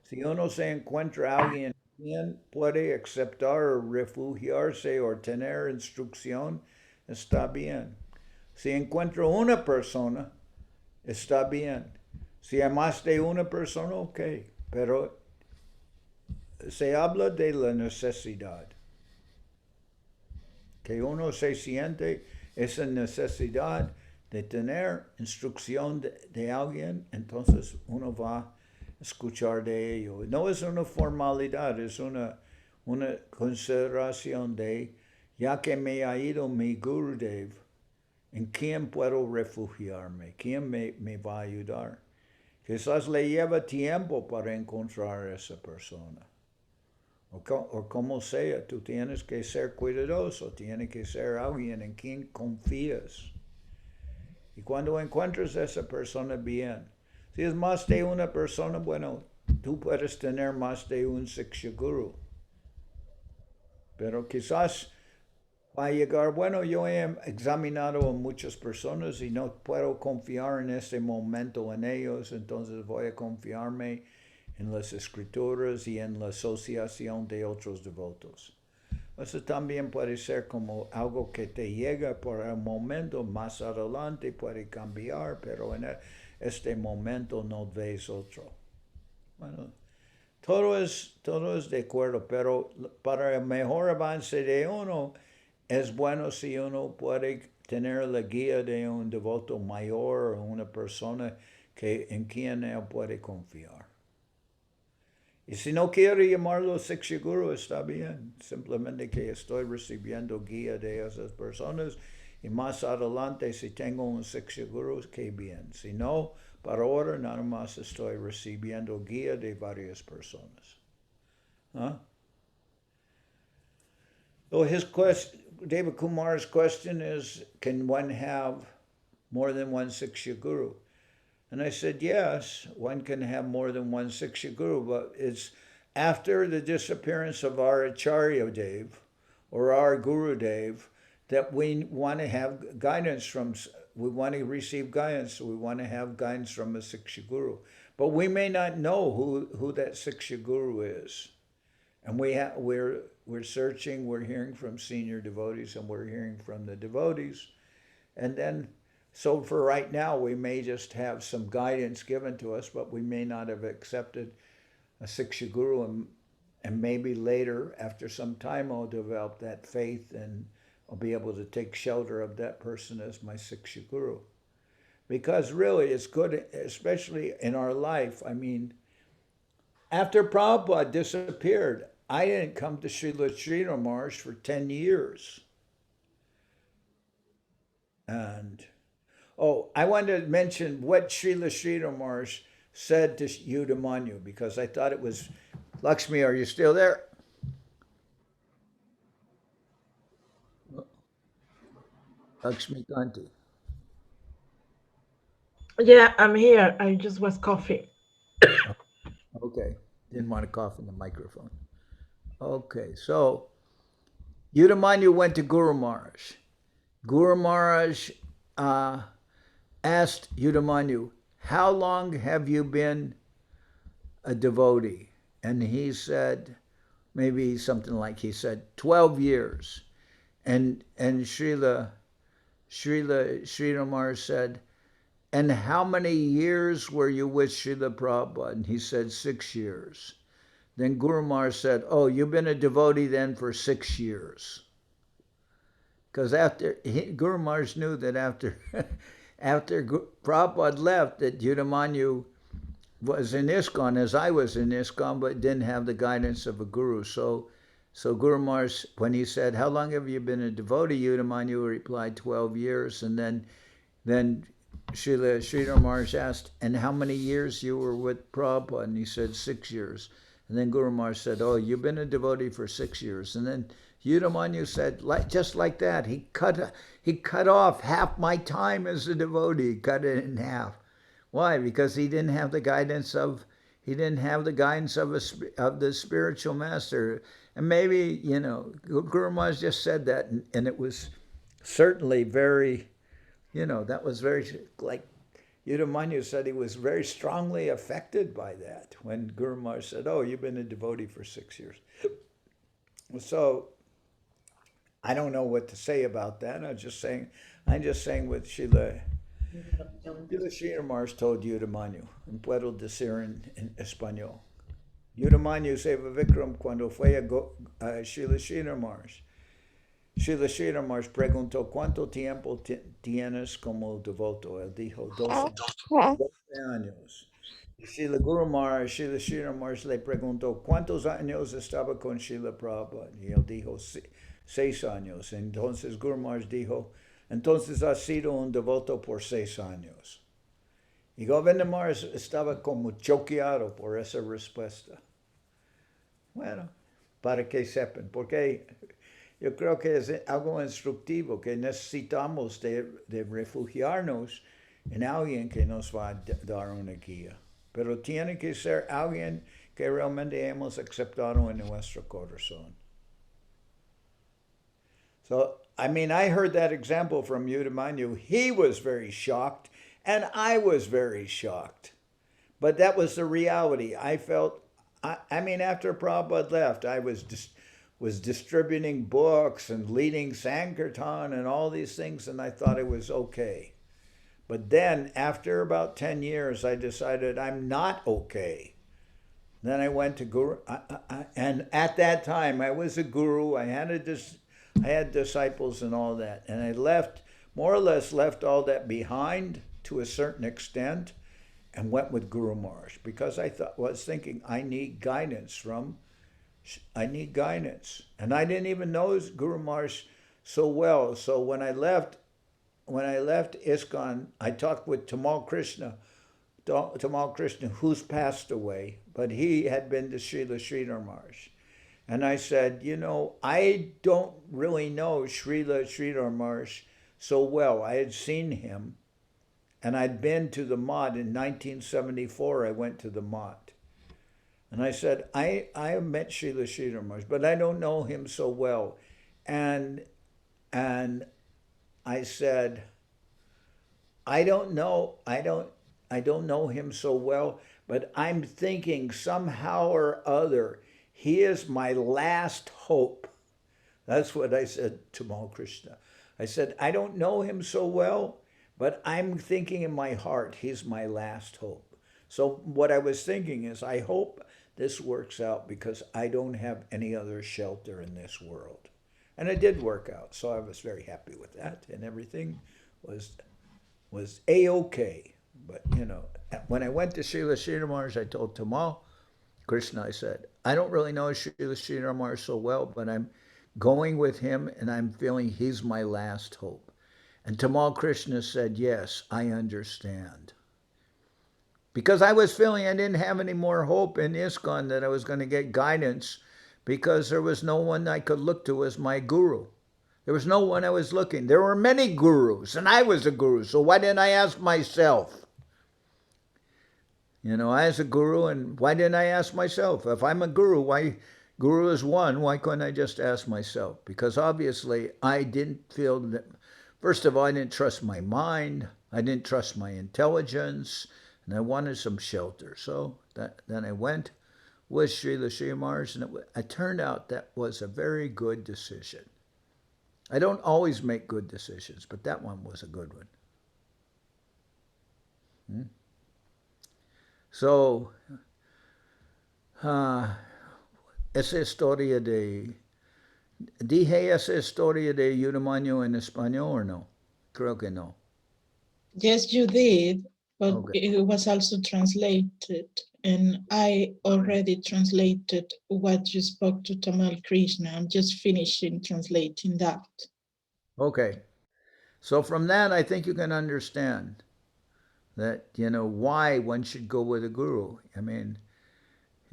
Si uno se encuentra alguien quien puede aceptar o refugiarse o tener instrucción, está bien. Si encuentra una persona, está bien. Si hay más de una persona, ok. Pero se habla de la necesidad. Que uno se siente esa necesidad de tener instrucción de alguien, entonces uno va a escuchar de ello. No es una formalidad, es una consideración de, ya que me ha ido mi Gurudev, ¿En quién puedo refugiarme? ¿Quién me va a ayudar? Quizás le lleva tiempo para encontrar a esa persona. O como sea, tú tienes que ser cuidadoso, tiene que ser alguien en quien confías. Y cuando encuentres a esa persona, bien. Si es más de una persona, bueno, tú puedes tener más de un Siksha Guru. Pero quizás va a llegar, bueno, yo he examinado a muchas personas y no puedo confiar en este momento en ellos, entonces voy a confiarme en las escrituras y en la asociación de otros devotos. Eso también puede ser como algo que te llega por el momento, más adelante puede cambiar, pero en este momento no ves otro. Bueno, todo es de acuerdo, pero para el mejor avance de uno, es bueno si uno puede tener la guía de un devoto mayor o una persona en quien él puede confiar. Y si no quiere llamarlo Siksha Guru, está bien. Simplemente que estoy recibiendo guía de esas personas y más adelante si tengo un Siksha Guru, qué bien. Si no, para ahora nada más estoy recibiendo guía de varias personas. Huh? So David Kumar's question is, can one have more than one Siksha Guru? And I said, yes, one can have more than one Siksha Guru, but it's after the disappearance of our Acharya Dev or our Guru Dev that we want to have guidance from, we want to receive guidance, we want to have guidance from a Siksha Guru. But we may not know who that Siksha Guru is. And we're searching, we're hearing from senior devotees, and we're hearing from the devotees. And then, so for right now, we may just have some guidance given to us, but we may not have accepted a Siksha Guru, and maybe later, after some time, I'll develop that faith and I'll be able to take shelter of that person as my Siksha Guru. Because really, it's good, especially in our life. I mean, after Prabhupada disappeared, I didn't come to Srila Sridhar Maharaj for 10 years. And, I wanted to mention what Srila Sridhar Maharaj said to Yudamanyu, because I thought it was, Lakshmi, are you still there? Lakshmi Kanti. Yeah, I'm here. I just was coughing. Okay, didn't want to cough in the microphone. Okay, so Yudamanyu went to Guru Maharaj. Guru Maharaj asked Yudamanyu, how long have you been a devotee? And he said, maybe something like he said, 12 years. And Srila Maharaj said, and how many years were you with Srila Prabhupada? And he said, 6 years. Then Guru Maharaj said, oh, you've been a devotee then for 6 years. Because Guru Maharaj knew that after Prabhupada left, that Yudamanyu was in ISKCON, as I was in ISKCON, but didn't have the guidance of a guru. So Guru Maharaj, when he said, how long have you been a devotee? Yudamanyu replied, 12 years. And then Sridhar Maharaj asked, and how many years you were with Prabhupada? And he said, 6 years. And then Guru Maharaj said, oh, you've been a devotee for 6 years. And then Yudamanyu said, just like that, he cut off half my time as a devotee, cut it in half. Why? Because he didn't have the guidance of the spiritual master. And maybe, Guru Maharaj just said that, and it was certainly very, that was very, like Yudamanyu said, he was very strongly affected by that when Guru Maharaj said, oh, you've been a devotee for 6 years. So I don't know what to say about that. I'm just saying what Srila Maharaj told Yudamanyu, and puedo decir en español. Yudamanyu se Vikram cuando fue a Srila Maharaj. Srila Maharaj preguntó, ¿cuánto tiempo tienes como devoto? Él dijo, 12 años. Y Srila Maharaj le preguntó, ¿cuántos años estaba con Srila Prabhupada? Y él dijo, 6 años. Entonces Guru Maharaj dijo, Entonces ha sido un devoto por 6 años. Y Govinda Maharaj estaba como choqueado por esa respuesta. Bueno, para que sepan, porque yo creo que es algo instructivo, que necesitamos de refugiarnos en alguien que nos va a dar una guía. Pero tiene que ser alguien que realmente hemos aceptado en nuestro corazón. So, I mean, I heard that example from Udamanyu. He was very shocked, and I was very shocked. But that was the reality. I felt, I mean, after Prabhupada left, I was distributing books and leading Sankirtan and all these things, and I thought it was okay. But then, after about 10 years, I decided I'm not okay. Then I went to Guru, and at that time, I was a guru. I had disciples and all that, and I left, more or less left all that behind to a certain extent, and went with Guru Maharaj, because I was thinking I need guidance, and I didn't even know Guru Maharaj so well. So when I left ISKCON, I talked with Tamal Krishna, who's passed away, but he had been to Srila Sridhar Maharaj. And I said, you know, I don't really know Srila Sridhar Maharaj so well. I had seen him, and I'd been to the Mott in 1974. I went to the Mott. And I said, I have met Srila Sridhar Maharaj, but I don't know him so well. And I said, I don't know him so well, but I'm thinking somehow or other, he is my last hope. That's what I said to Tamal Krishna. I said, I don't know him so well, but I'm thinking in my heart, he's my last hope. So what I was thinking is, I hope this works out, because I don't have any other shelter in this world. And it did work out, so I was very happy with that, and everything was A-okay. But, you know, when I went to Srila Sridhar Maharaj, I told Tamal Krishna, I said, I don't really know Srila Sridhar Maharaj so well, but I'm going with him, and I'm feeling he's my last hope. And Tamal Krishna said, yes, I understand. Because I was feeling I didn't have any more hope in ISKCON, that I was going to get guidance, because there was no one I could look to as my guru. There was no one I was looking. There were many gurus, and I was a guru, so why didn't I ask myself? You know, I was a guru, and why didn't I ask myself? If I'm a guru, guru is one, why couldn't I just ask myself? Because obviously I didn't feel that, first of all, I didn't trust my mind, I didn't trust my intelligence, and I wanted some shelter. So then I went with Srila Sridhar Maharaj, and it turned out that was a very good decision. I don't always make good decisions, but that one was a good one. So, esa historia dije esa historia de Udamanyu en español or no? Creo que no. Yes, you did, but Okay. it was also translated, and I already translated what you spoke to Tamal Krishna. I'm just finishing translating that. Okay. So from that, I think you can understand that, you know, why one should go with a guru. I mean,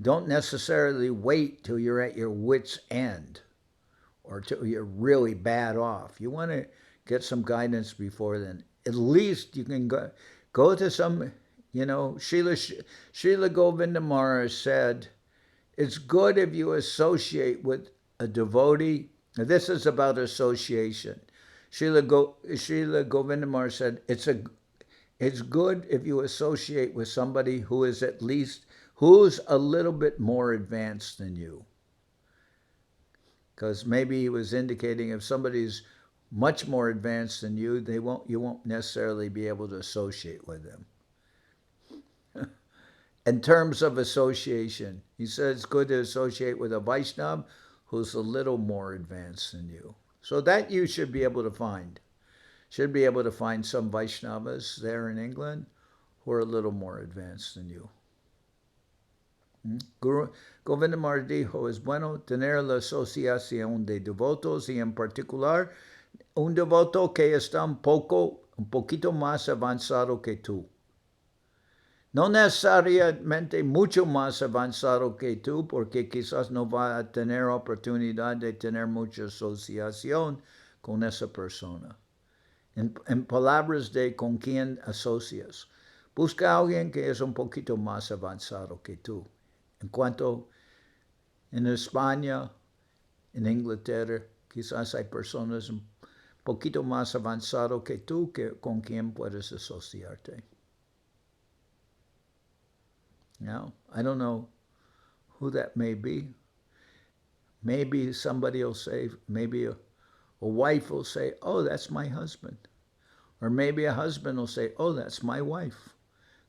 don't necessarily wait till you're at your wit's end or till you're really bad off. You want to get some guidance before then. At least you can go to some, you know, Srila Govinda Maharaj said, it's good if you associate with a devotee. Now, this is about association. Srila Govinda Maharaj said, it's good if you associate with somebody who is who's a little bit more advanced than you. Because maybe he was indicating if somebody's much more advanced than you, you won't necessarily be able to associate with them. In terms of association, he says it's good to associate with a Vaishnava who's a little more advanced than you. So that you should be able to find. Should be able to find some Vaishnavas there in England who are a little more advanced than you. Guru Govinda Maharaj dijo, es bueno tener la asociación de devotos y en particular un devoto que está un poquito más avanzado que tú. No necesariamente mucho más avanzado que tú, porque quizás no va a tener oportunidad de tener mucha asociación con esa persona. En palabras de con quién asocias. Busca a alguien que es un poquito más avanzado que tú. En cuanto en España, en Inglaterra, quizás hay personas un poquito más avanzado que tú con quien puedes asociarte. Now, I don't know who that may be. Maybe somebody will say, maybe a wife will say, oh, that's my husband. Or maybe a husband will say, oh, that's my wife.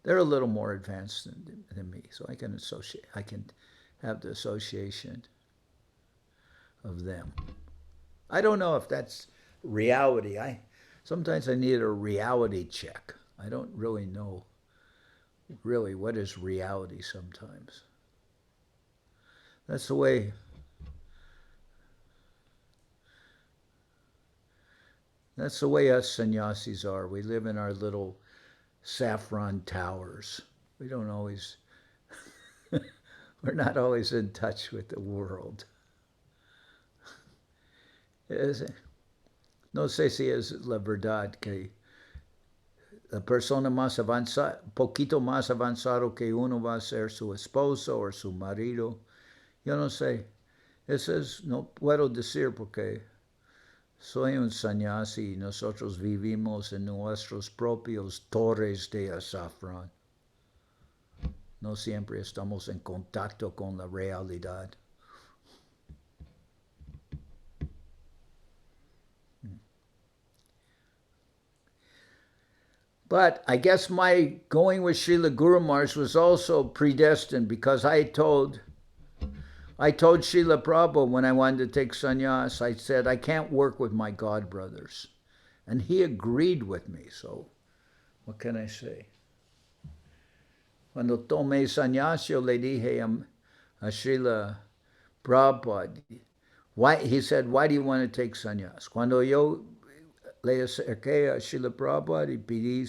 They're a little more advanced than me, so I can associate. I can have the association of them. I don't know if that's reality. Sometimes I need a reality check. I don't really know really what is reality sometimes. That's the way us sannyasis are. We live in our little saffron towers. We don't always, we're not always in touch with the world. No sé si es la verdad que la persona más avanzada, poquito más avanzado que uno va a ser su esposo o su marido. Yo no sé. Eso no puedo decir porque soy un sannyasi y nosotros vivimos en nuestros propios torres de azafrán. No siempre estamos en contacto con la realidad. But I guess my going with Srila Guru Maharaj was also predestined, because I told Srila Prabhu when I wanted to take sannyas, I said, I can't work with my god brothers. And he agreed with me, so what can I say? Cuando tomé sannyas, yo le dije a Srila Prabhupada, he said, why do you want to take sannyas? Cuando yo le acerqué a Srila Prabhupada y pedí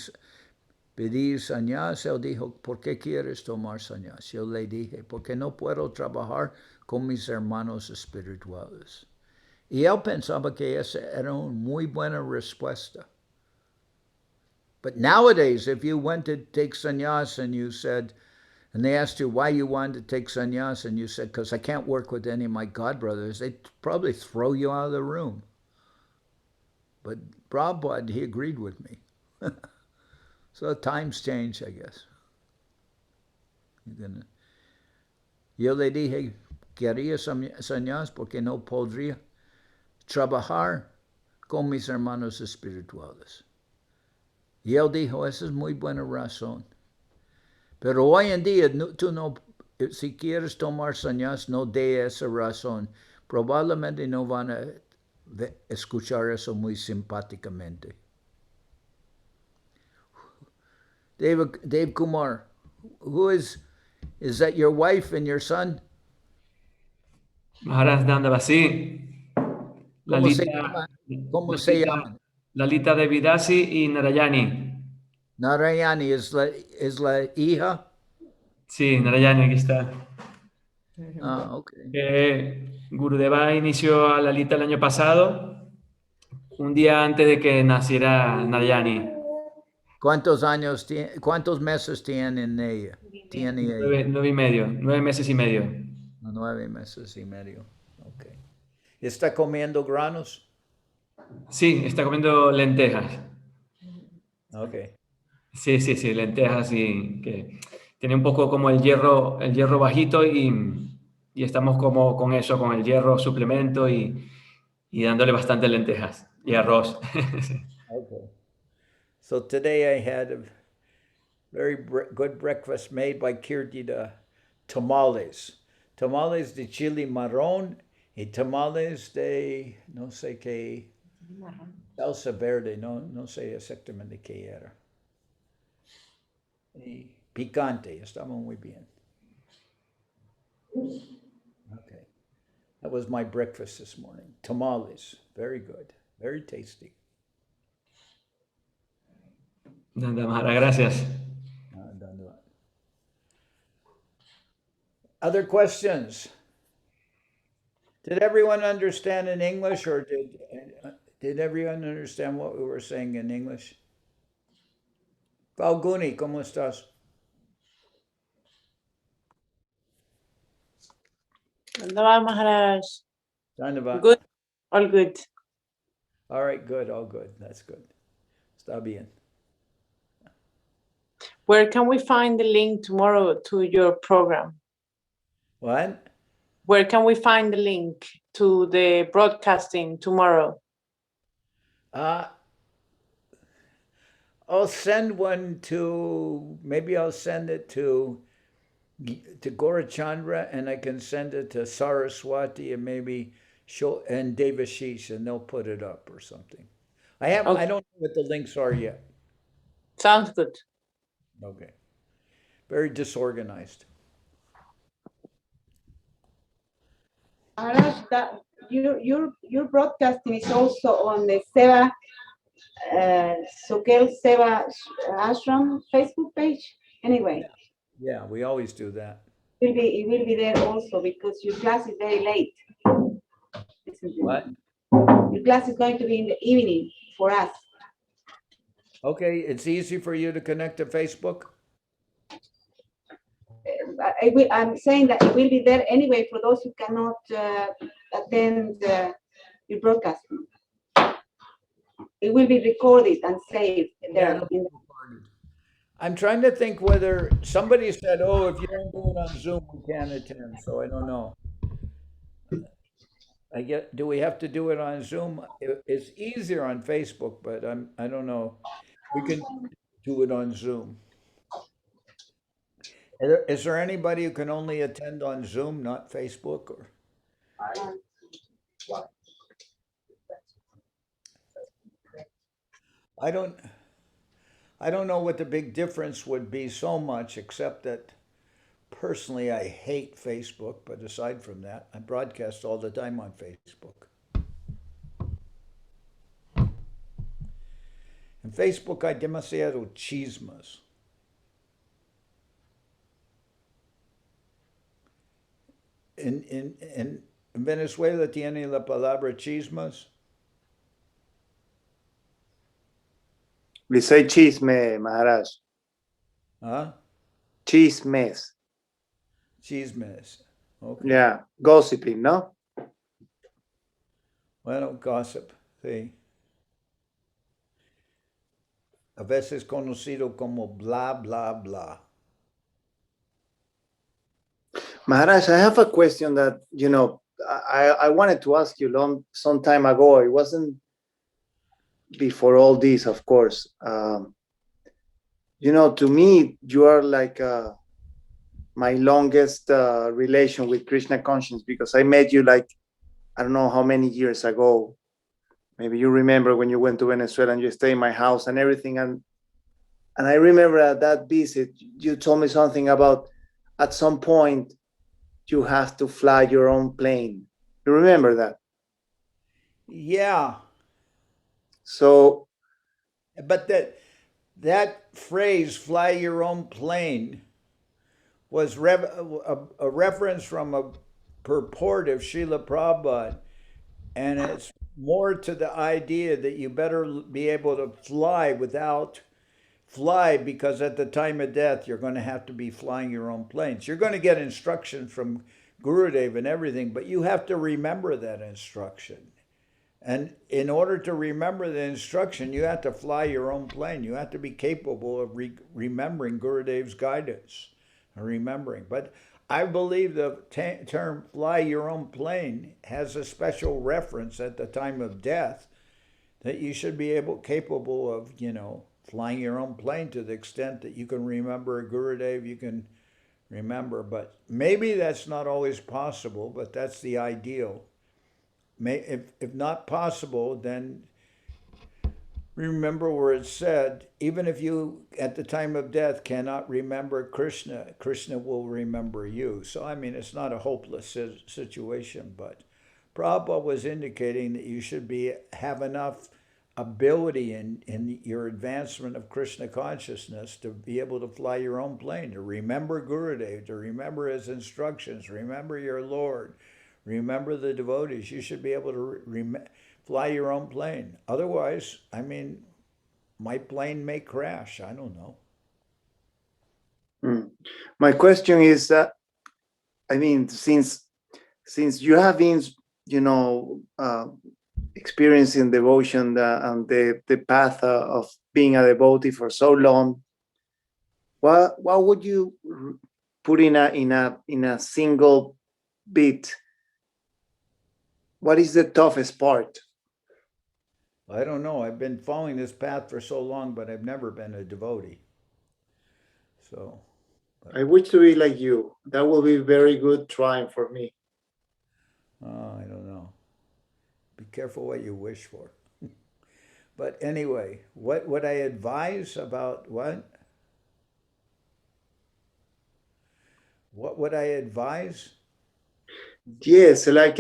sannyas, él dijo, ¿por qué quieres tomar sannyas? Yo le dije, porque no puedo trabajar con mis hermanos espirituales. Y él pensaba que esa era una muy buena respuesta. But nowadays, if you went to take sannyas and you said, and they asked you why you wanted to take sannyas, and you said, because I can't work with any of my god brothers, they'd probably throw you out of the room. But Prabhupada, he agreed with me. So times change, I guess. Yo le dije, quería sannyas porque no podría trabajar con mis hermanos espirituales. Y él dijo, esa es muy buena razón. Pero hoy en día, tú no, si quieres tomar sannyas, no de esa razón. Probablemente no van a escuchar eso muy simpáticamente. Dave Kumar, who is that your wife and your son? Maharaj Dandavasi, ¿Cómo se llaman? Lalita Devidasi y Narayani. Narayani es la hija. Sí, Narayani, aquí está. Ah, ok. Gurudeva inició a Lalita el año pasado, un día antes de que naciera Narayani. ¿Cuántos meses tienen ella? 9 meses y medio. 9 meses y medio. Ok. ¿Está comiendo granos? Sí, está comiendo lentejas. Ok. Sí, lentejas, y que tiene un poco como el hierro bajito, y estamos como con eso, con el hierro suplemento y dándole bastante lentejas y arroz. Okay. So today I had a very good breakfast made by Kirtida, tamales. Tamales de chile marrón y tamales de no sé qué, salsa verde, no sé exactamente qué era. Y picante, estaba muy bien. Okay. That was my breakfast this morning. Tamales, very good. Very tasty. Nada, Maharaj, gracias. Other questions? Did everyone understand in English, or did everyone understand what we were saying in English? Falguni, ¿cómo estás? Dhanyavad, Maharaj. Dhanyavad. Good. All good. All right, good. All good. That's good. Está bien. Where can we find the link tomorrow to your program? What? Where can we find the link to the broadcasting tomorrow? I'll send one to, maybe I'll send it to Gaurachandra, and I can send it to Saraswati and maybe and Devashis, and they'll put it up or something. I don't know what the links are yet. Sounds good. Okay. Very disorganized. Maharaj, that your broadcasting is also on the Seva Sukel Seva Ashram Facebook page. Anyway. Yeah, we always do that. It will be there also because your class is very late. What? Your class is going to be in the evening for us. Okay, it's easy for you to connect to Facebook? I'm saying that it will be there anyway for those who cannot attend your broadcasting. It will be recorded and saved there. Yeah, I'm trying to think whether somebody said, oh, if you don't do it on Zoom, we can't attend. So I don't know. Do we have to do it on Zoom? It's easier on Facebook, but I don't know. We can do it on Zoom. Is there anybody who can only attend on Zoom, not Facebook? Or I don't know what the big difference would be so much, except that personally I hate Facebook, but aside from that, I broadcast all the time on Facebook. En Facebook hay demasiado chismes. En Venezuela tiene la palabra chismes. We say chisme, Maharaj. Huh? Chismes. Chismes. Okay. Yeah, gossiping, no? Bueno, gossip, sí. A veces conocido como bla, bla, bla. Maharaj, I have a question that, I wanted to ask you some time ago. It wasn't before all this, of course. To me, you are like my longest relation with Krishna consciousness, because I met you like, I don't know how many years ago. Maybe you remember when you went to Venezuela and you stayed in my house and everything. And I remember at that visit, you told me something about at some point you have to fly your own plane. You remember that? Yeah. So. But that phrase, fly your own plane, was a reference from a purport of Srila Prabhupada. And it's more to the idea that you better be able to fly because at the time of death, you're going to have to be flying your own planes. You're going to get instructions from Gurudev and everything, but you have to remember that instruction. And in order to remember the instruction, you have to fly your own plane. You have to be capable of remembering Gurudev's guidance and remembering. But I believe the term fly your own plane has a special reference at the time of death, that you should be capable of, flying your own plane to the extent that you can remember Gurudev, you can remember. But maybe that's not always possible, but that's the ideal. If not possible, then remember where it said, even if you, at the time of death, cannot remember Krishna, Krishna will remember you. So, I mean, it's not a hopeless situation, but Prabhupada was indicating that you should have enough ability in your advancement of Krishna consciousness to be able to fly your own plane, to remember Gurudev, to remember his instructions, remember your Lord, remember the devotees. You should be able to fly your own plane. Otherwise, I mean, my plane may crash. I don't know. My question is that, I mean, since you have been, experiencing devotion and the path of being a devotee for so long, what would you put in a single bit? What is the toughest part? I don't know. I've been following this path for so long, but I've never been a devotee. So I wish to be like you. That will be very good trying for me. I don't know. Be careful what you wish for. But anyway, what would I advise about what? What would I advise? Yes, like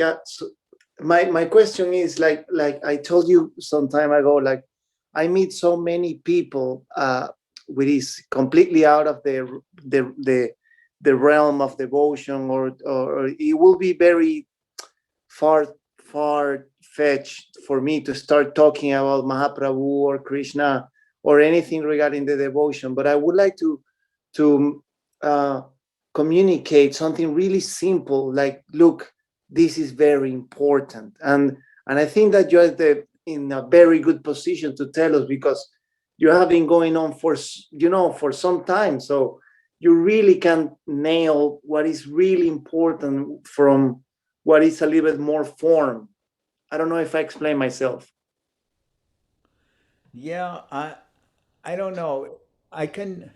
my question is like I told you some time ago, like I meet so many people which is completely out of the realm of devotion, or it will be very far fetched for me to start talking about Mahaprabhu or Krishna or anything regarding the devotion. But I would like to communicate something really simple, like, look, this is very important, and I think that you're in a very good position to tell us, because you have been going on for some time, so you really can nail what is really important from what is a little bit more form. I don't know if I explain myself. Yeah, I don't know. I can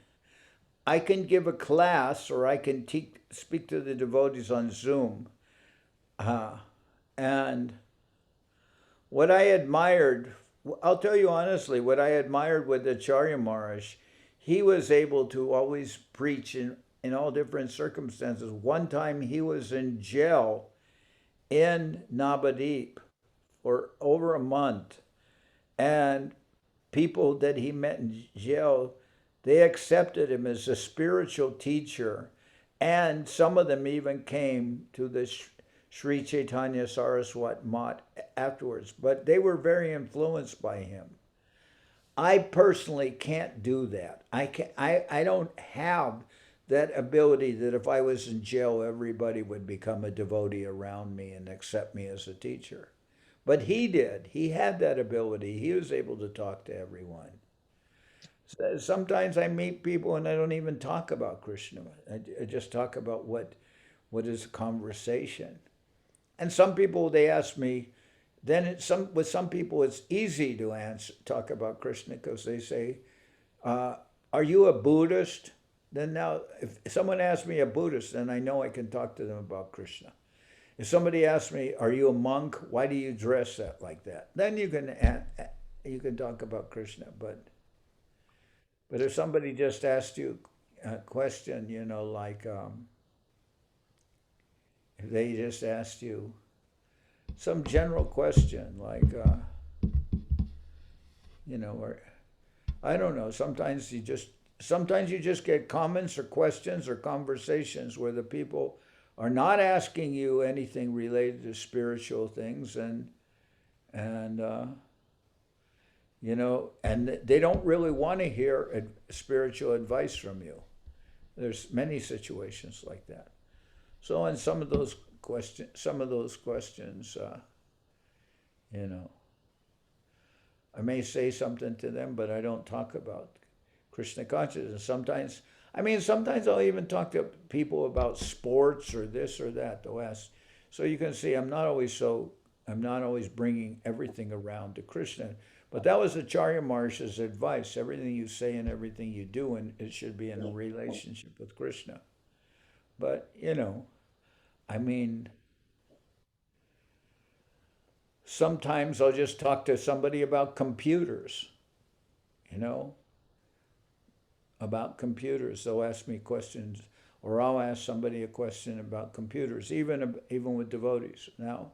give a class, or I can speak to the devotees on Zoom. And what I admired, I'll tell you honestly, what I admired with Acharya Maharaj, he was able to always preach in all different circumstances. One time he was in jail in Navadip for over a month, and people that he met in jail, they accepted him as a spiritual teacher, and some of them even came to the Sri Chaitanya Saraswati Mat afterwards, but they were very influenced by him. I personally can't do that. I don't have that ability that if I was in jail, everybody would become a devotee around me and accept me as a teacher. But he did. He had that ability. He was able to talk to everyone. Sometimes I meet people and I don't even talk about Krishna. I just talk about what is conversation. And some people, they ask me, then with some people it's easy to talk about Krishna, because they say, are you a Buddhist? Then now, if someone asks me a Buddhist, then I know I can talk to them about Krishna. If somebody asks me, are you a monk? Why do you dress that like that? Then you can talk about Krishna. But if somebody just asked you a question, like if they just asked you some general question, like or I don't know. Sometimes you just get comments or questions or conversations where the people are not asking you anything related to spiritual things, and they don't really want to hear spiritual advice from you. There's many situations like that. So in some of those questions, I may say something to them, but I don't talk about Krishna consciousness. Sometimes I'll even talk to people about sports or this or that. They'll ask. So you can see I'm not always bringing everything around to Krishna. But that was Acharya Maharaj's advice. Everything you say and everything you do, and it should be in a relationship with Krishna. But, sometimes I'll just talk to somebody about computers, about computers. They'll ask me questions, or I'll ask somebody a question about computers, even with devotees. Now,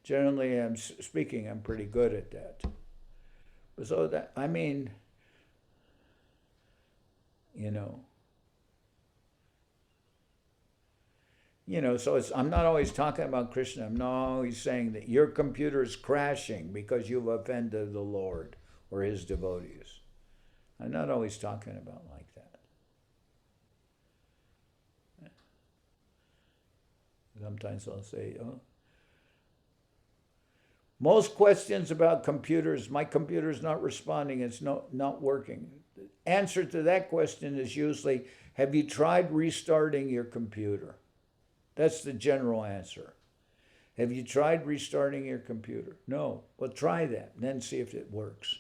Generally, I'm speaking, I'm pretty good at that. So that, I mean, you know, so I'm not always talking about Krishna. I'm not always saying that your computer is crashing because you've offended the Lord or his devotees. I'm not always talking about like that. Sometimes I'll say, oh, most questions about computers, my computer's not responding, it's not working. The answer to that question is usually, have you tried restarting your computer? That's the general answer. Have you tried restarting your computer? No. Well, try that, and then see if it works.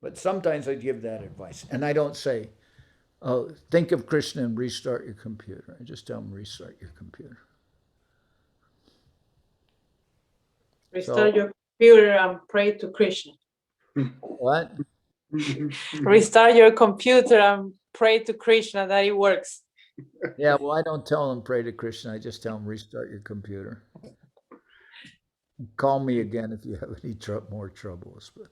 But sometimes I give that advice, and I don't say, oh, think of Krishna and restart your computer. I just tell them, restart your computer. Restart your computer and pray to Krishna. What? Restart your computer and pray to Krishna that it works. Yeah, well, I don't tell them pray to Krishna. I just tell them restart your computer. Call me again if you have any more troubles. But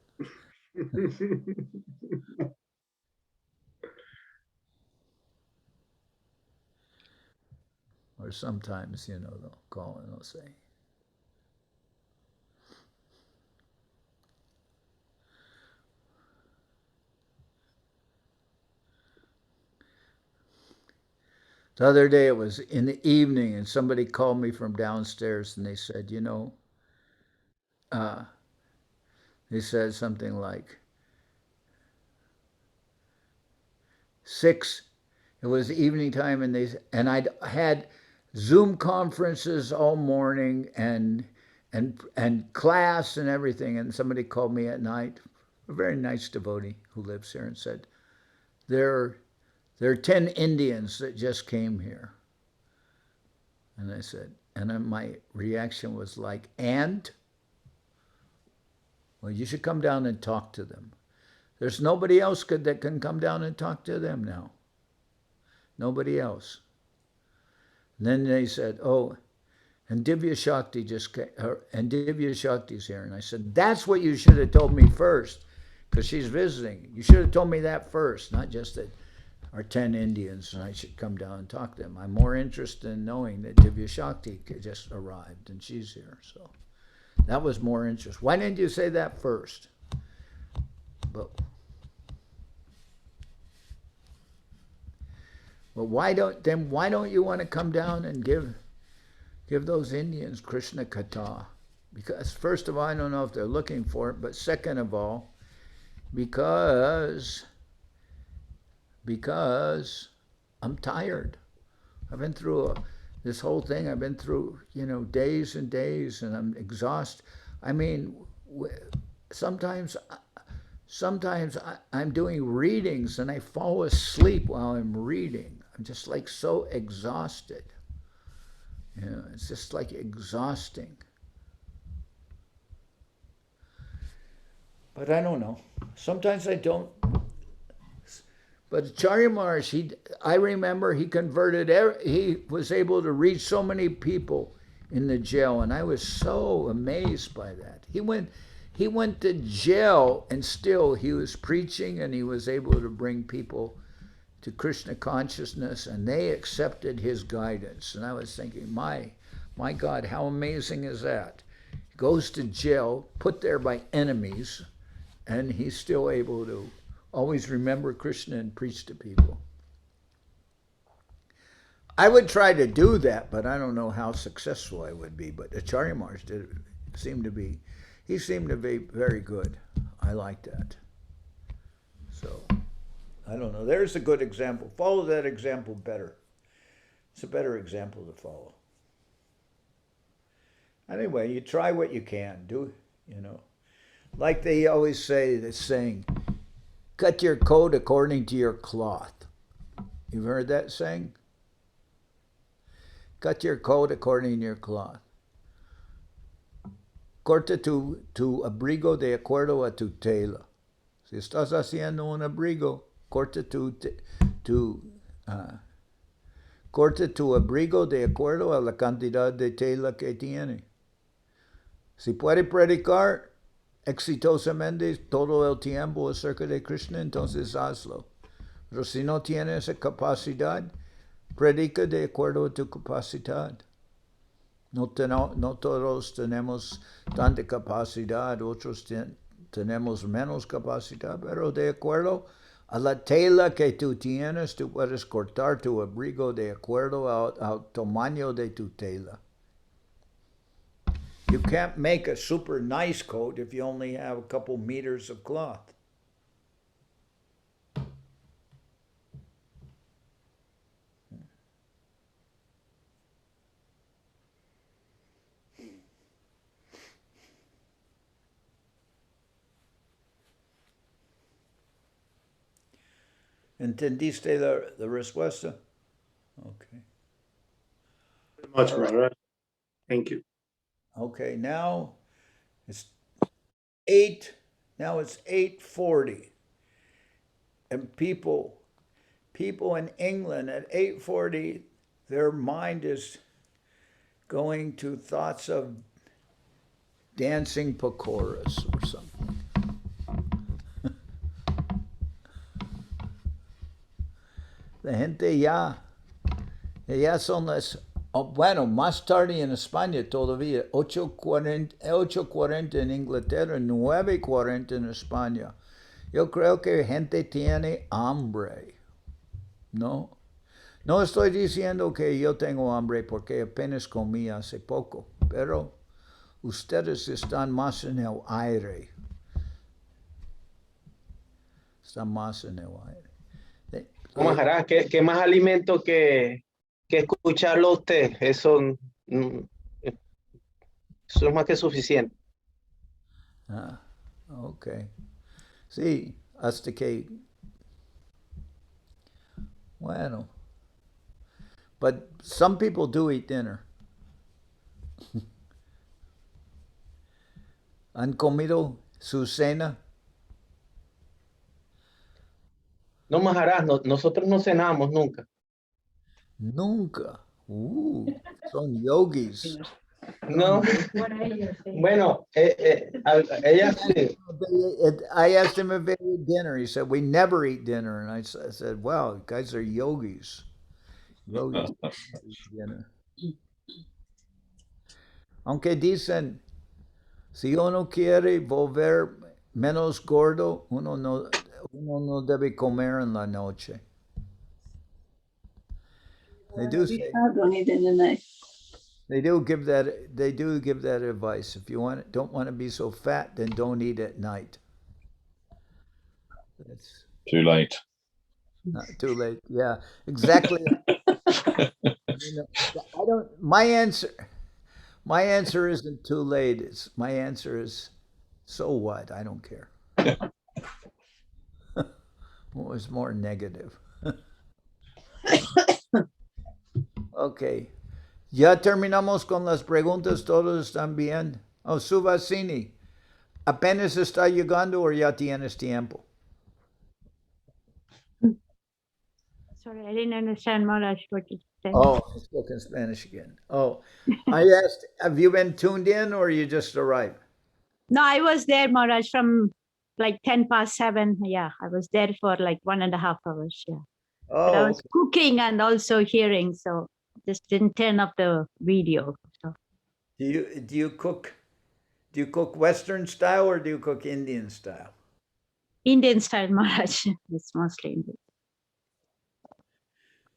or sometimes, they'll call and they'll say, the other day it was in the evening and somebody called me from downstairs and they said, they said something like, 6, it was evening time and I'd had Zoom conferences all morning and class and everything, and somebody called me at night, a very nice devotee who lives here, and said, there are 10 Indians that just came here. And I said, and then my reaction was like, and? Well, you should come down and talk to them. There's nobody else that can come down and talk to them now. Nobody else. And then they said, oh, and Divya Shakti just came, and Divya Shakti's here. And I said, that's what you should have told me first, because she's visiting. You should have told me that first, not just that our 10 Indians and I should come down and talk to them. I'm more interested in knowing that Divya Shakti just arrived and she's here. So that was more interest. Why didn't you say that first? But why don't you want to come down and give those Indians Krishna Katha? Because first of all, I don't know if they're looking for it, but second of all, because I'm tired. I've been through this whole thing. I've been through, days and days, and I'm exhausted. I mean, sometimes I'm doing readings and I fall asleep while I'm reading. I'm just like so exhausted. It's just like exhausting. But I don't know. Sometimes I don't. But Acharya Maharaj, I remember he converted, he was able to reach so many people in the jail, and I was so amazed by that. He went to jail, and still he was preaching, and he was able to bring people to Krishna consciousness, and they accepted his guidance. And I was thinking, my God, how amazing is that? He goes to jail, put there by enemies, and he's still able to always remember Krishna and preach to people. I would try to do that, but I don't know how successful I would be. But Acharya Maharaj seemed to be very good. I like that. So, I don't know. There's a good example. Follow that example better. It's a better example to follow. Anyway, you try what you can do, Like they always say, this saying, cut your coat according to your cloth. You've heard that saying? Cut your coat according to your cloth. Corta tu abrigo de acuerdo a tu tela. Si estás haciendo un abrigo, corta tu abrigo de acuerdo a la cantidad de tela que tiene. Si puede predicar exitosamente todo el tiempo acerca de Krishna, entonces hazlo. Pero si no tienes esa capacidad, predica de acuerdo a tu capacidad. No todos tenemos tanta capacidad, otros tenemos menos capacidad, pero de acuerdo a la tela que tú tienes, tú puedes cortar tu abrigo de acuerdo al tamaño de tu tela. You can't make a super nice coat if you only have a couple meters of cloth. ¿Entendiste la respuesta? Okay. Very much, Maharaj. Thank you. Okay, now it's 8:40. And people in England at 8:40, their mind is going to thoughts of dancing pakoras or something. La gente ya son las, bueno, más tarde en España todavía, 8:40 en Inglaterra, 9:40 en España. Yo creo que gente tiene hambre, ¿no? No estoy diciendo que yo tengo hambre porque apenas comí hace poco, pero ustedes están más en el aire. Están más en el aire. Maharaj, ¿qué más alimento que escucharlo a usted? Eso es más que suficiente. Ah, ok. Sí, hasta que, bueno. But some people do eat dinner. ¿Han comido su cena? No, Maharaj, nosotros no cenamos nunca. Nunca. Son yogis. No. Bueno, ella sí. I asked him if they eat dinner. He said, we never eat dinner. And I said, wow, you guys are yogis. Yogis eat dinner. Aunque dicen, si uno quiere volver menos gordo, uno no debe comer en la noche. They do say, they do give that advice. If you don't want to be so fat, then don't eat at night. That's too late. Not too late. Yeah, exactly. My answer isn't too late. My answer is, so what? I don't care. What was more negative? Okay. Ya terminamos con las preguntas. Todos están bien. Oh, Suvasini, ¿apenas está llegando o ya tienes tiempo? Sorry, I didn't understand Maharaj what you said. Oh, I spoke in Spanish again. Oh, I asked, have you been tuned in or you just arrived? No, I was there, Maharaj, from like 7:10. Yeah, I was there for like 1.5 hours. Yeah. Oh, but I was cooking and also hearing, so just didn't turn up the video. So. Do you cook Western style or do you cook Indian style? Indian style, Maharaj. It's mostly Indian.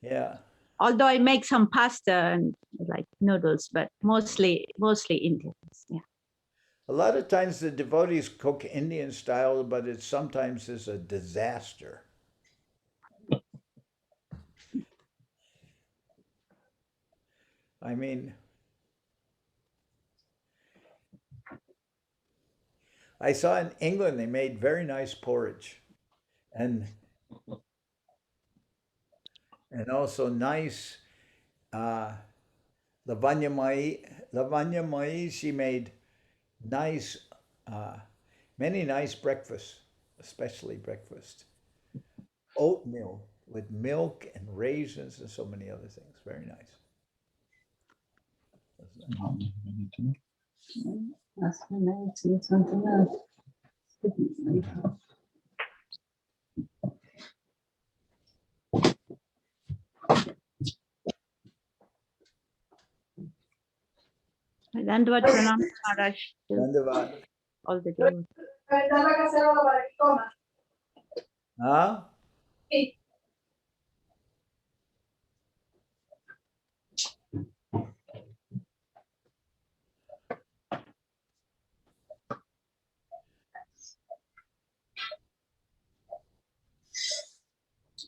Yeah. Although I make some pasta and like noodles, but mostly Indians. Yeah. A lot of times the devotees cook Indian style, but it sometimes is a disaster. I mean, I saw in England they made very nice porridge, and also nice lavanya mai. She made nice, many nice breakfasts, especially breakfast. Oatmeal with milk and raisins and so many other things. Very nice. Last minute, it's something else. Dandavat Pranam Maharaj. Dandavat. All the day. Huh?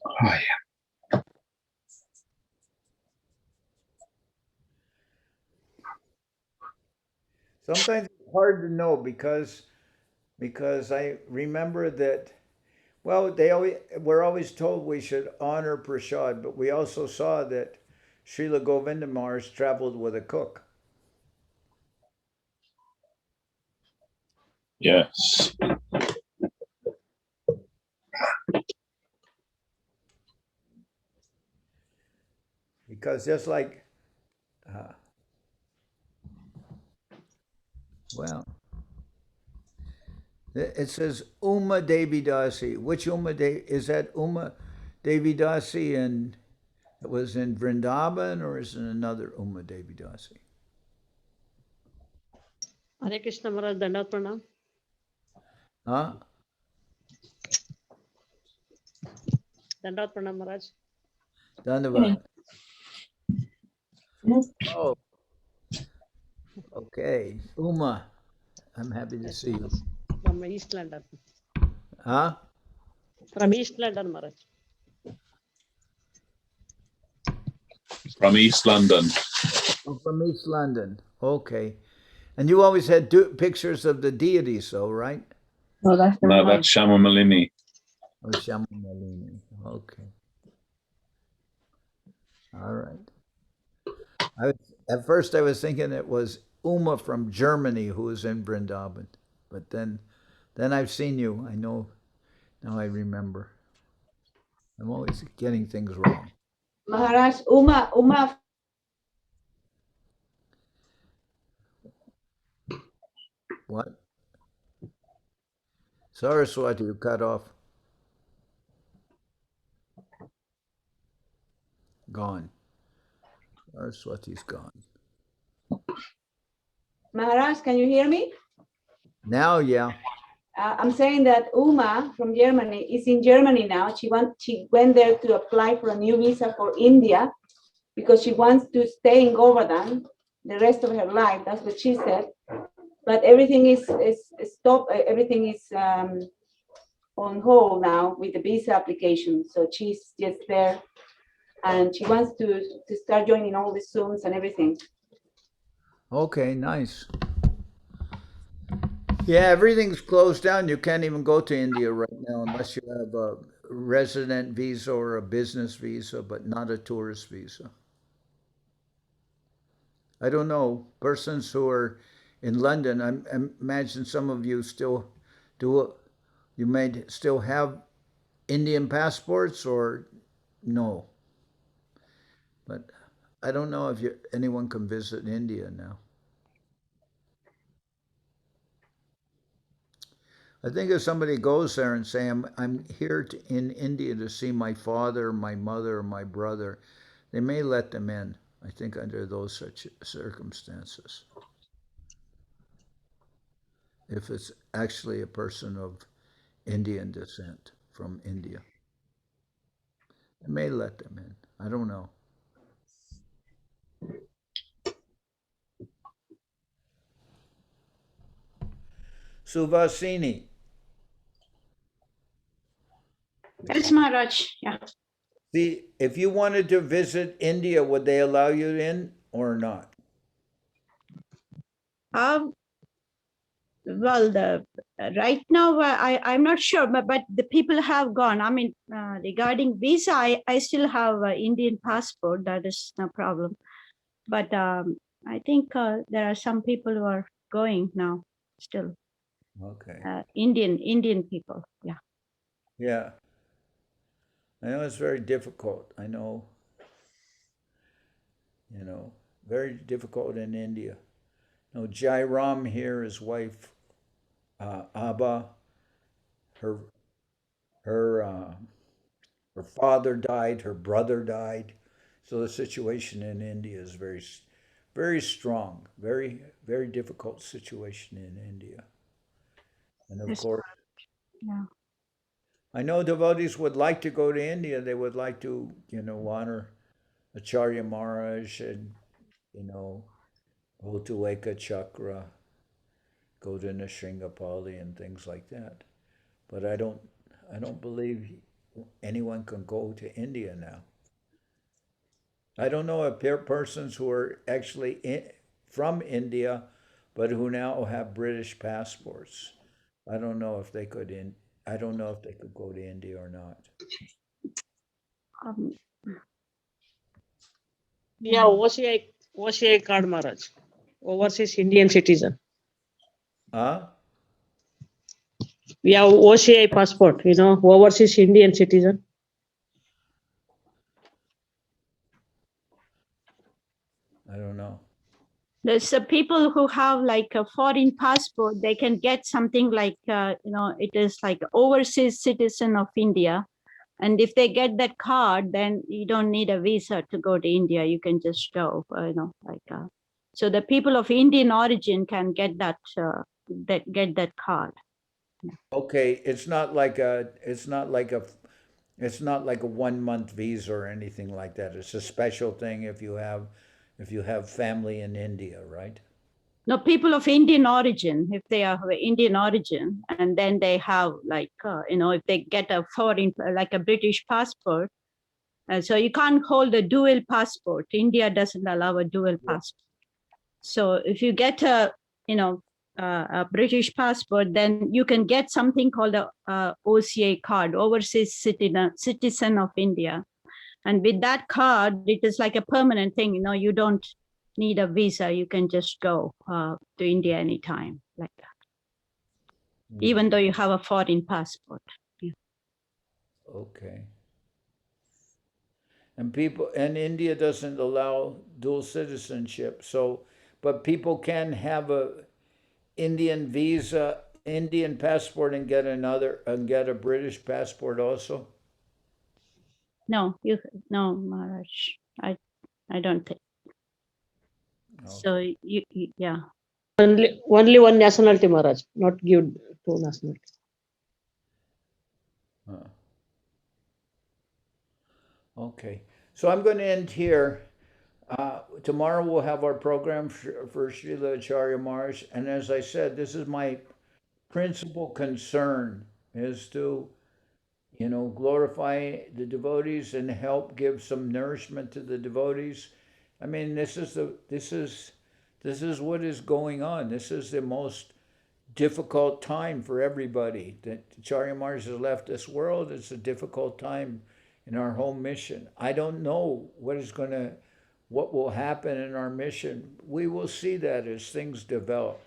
Oh, yeah. Sometimes it's hard to know because I remember that, well, we're always told we should honor prasad, but we also saw that Srila Govinda Maharaj traveled with a cook. Yes. Because just like, well, it says Uma Devi Dasi. Which Uma Devi? Is that Uma Devi Dasi and it was in Vrindavan, or is it another Uma Devi Dasi? Hare Krishna Maharaj, Dandavat Pranam. Huh? Dandavat Pranam Maharaj. Dandavat. Oh, okay. Uma, I'm happy to see you. From East London. Huh? From East London, Maharaj. From East London. Oh, from East London. Okay. And you always had pictures of the deities, though, right? No, that's No, that's Shama Malini. Oh, Shama Malini. Okay. All right. At first I was thinking it was Uma from Germany who was in Vrindavan. But then I've seen you. I know. Now I remember. I'm always getting things wrong. Maharaj, Uma. What? Saraswati, you cut off. Gone. Saraswati's gone. Maharaj, can you hear me? Now, yeah. I'm saying that Uma from Germany is in Germany now. She went there to apply for a new visa for India because she wants to stay in Govardhan the rest of her life. That's what she said. But everything is stopped. Everything is on hold now with the visa application. So she's just there, and she wants to start joining all the Zooms and everything. Okay, nice. Yeah, everything's closed down. You can't even go to India right now unless you have a resident visa or a business visa, but not a tourist visa. I don't know. Persons who are in London, I imagine some of you still you may still have Indian passports or no. But I don't know if anyone can visit India now. I think if somebody goes there and say, I'm here in India to see my father, my mother, my brother, they may let them in, I think, under those such circumstances. If it's actually a person of Indian descent from India. They may let them in. I don't know. Suvasini. Yes, Maharaj. Yeah. See, if you wanted to visit India, would they allow you in or not? Well, right now I'm not sure, but the people have gone. I mean, regarding visa, I still have an Indian passport. That is no problem. But I think there are some people who are going now still. Okay. Indian people. Yeah. Yeah. I know it's very difficult. I know, very difficult in India. No, Jairam here, his wife, Abba, her her her father died, her brother died. So the situation in India is very strong, very difficult situation in India. And of Yes, course, yeah. I know devotees would like to go to India. They would like to, honor Acharya Maharaj and, go to Eka Chakra, go to Nrsimhapali and things like that. But I don't believe anyone can go to India now. I don't know if there are persons who are actually from India, but who now have British passports. I don't know if they could I don't know if they could go to India or not. Um, Yeah, OCI card, Maharaj. Overseas Indian citizen. Huh? We have OCI passport, overseas Indian citizen. I don't know. There's people who have like a foreign passport, they can get something like, it is like overseas citizen of India. And if they get that card, then you don't need a visa to go to India. You can just go, so the people of Indian origin can get get that card. Okay, it's not like a 1 month visa or anything like that. It's a special thing if you have family in India, right? No, people of Indian origin, if they are of Indian origin, and then they have if they get a foreign, like a British passport, so you can't hold a dual passport. India doesn't allow a dual passport. So if you get a British passport, then you can get something called a OCA card, overseas citizen of India. And with that card, it is like a permanent thing. You don't need a visa. You can just go to India anytime, like that, even though you have a foreign passport. Yeah. Okay. And India doesn't allow dual citizenship. But people can have a Indian visa, Indian passport, and get a British passport also. No, Maharaj. I don't think. Okay. So yeah. Only one nationality, Maharaj, not give two nationality. Okay. So I'm going to end here. Tomorrow we'll have our program for Srila Acharya Maharaj. And as I said, this is my principal concern, is to, glorify the devotees and help give some nourishment to the devotees. I mean, this is what is going on. This is the most difficult time for everybody. That Acharya Maharaj has left this world. It's a difficult time in our home mission. I don't know what will happen in our mission. We will see that as things develop.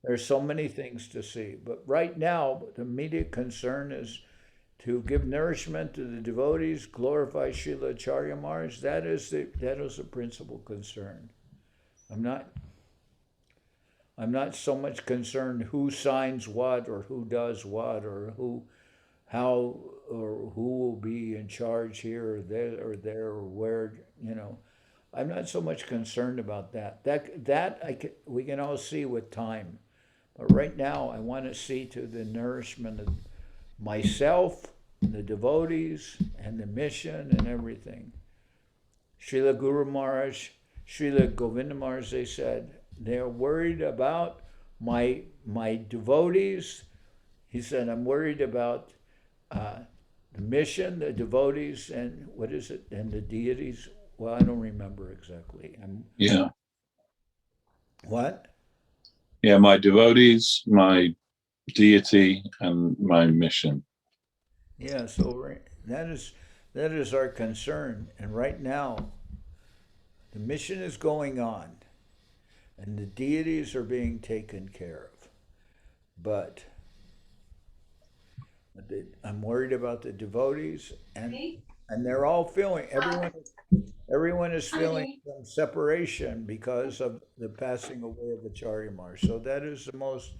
There's so many things to see. But right now, the immediate concern is to give nourishment to the devotees, glorify Srila Acharya Maharaj. That is the principal concern. I'm not so much concerned who signs what or who does what or who will be in charge here or there or where, I'm not so much concerned about that. We can all see with time. But right now, I want to see to the nourishment of myself, the devotees, and the mission and everything. Srila Guru Maharaj, Srila Govinda Maharaj, they said, they're worried about my devotees. He said, I'm worried about the mission, the devotees, and what is it, and the deities. Well, I don't remember exactly. Yeah. What? Yeah, my devotees, my deity, and my mission. Yeah, so that is our concern. And right now, the mission is going on, and the deities are being taken care of. But I'm worried about the devotees, and they're all feeling. everyone is feeling some separation because of the passing away of Acharya Maharaj. So that is the most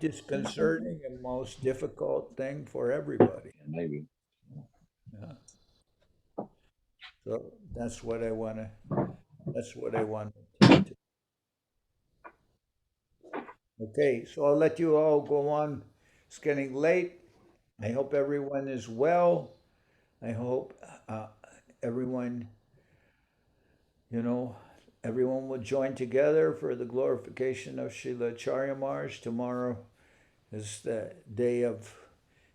disconcerting and most difficult thing for everybody. Maybe. Yeah. So that's what I want to do. Okay, so I'll let you all go on. It's getting late. I hope everyone is well. I hope everyone, everyone will join together for the glorification of Srila Acharya Maharaj. Tomorrow is the day of,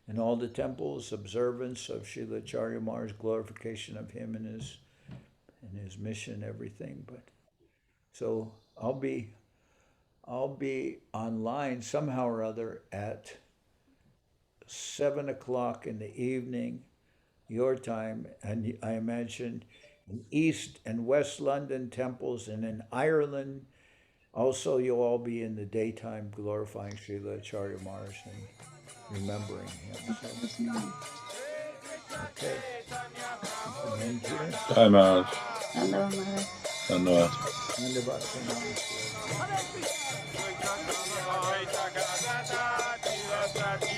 in all the temples, observance of Srila Acharya Maharaj, glorification of him and his mission, everything. But so I'll be online somehow or other at 7 o'clock in the evening, your time, and I imagine in East and West London temples, and in Ireland also you'll all be in the daytime glorifying Srila Acharya Maharaj and remembering him. So, okay. Hi, Maharaj. Hello, Maharaj. Dhanyavad. Dhanyavad.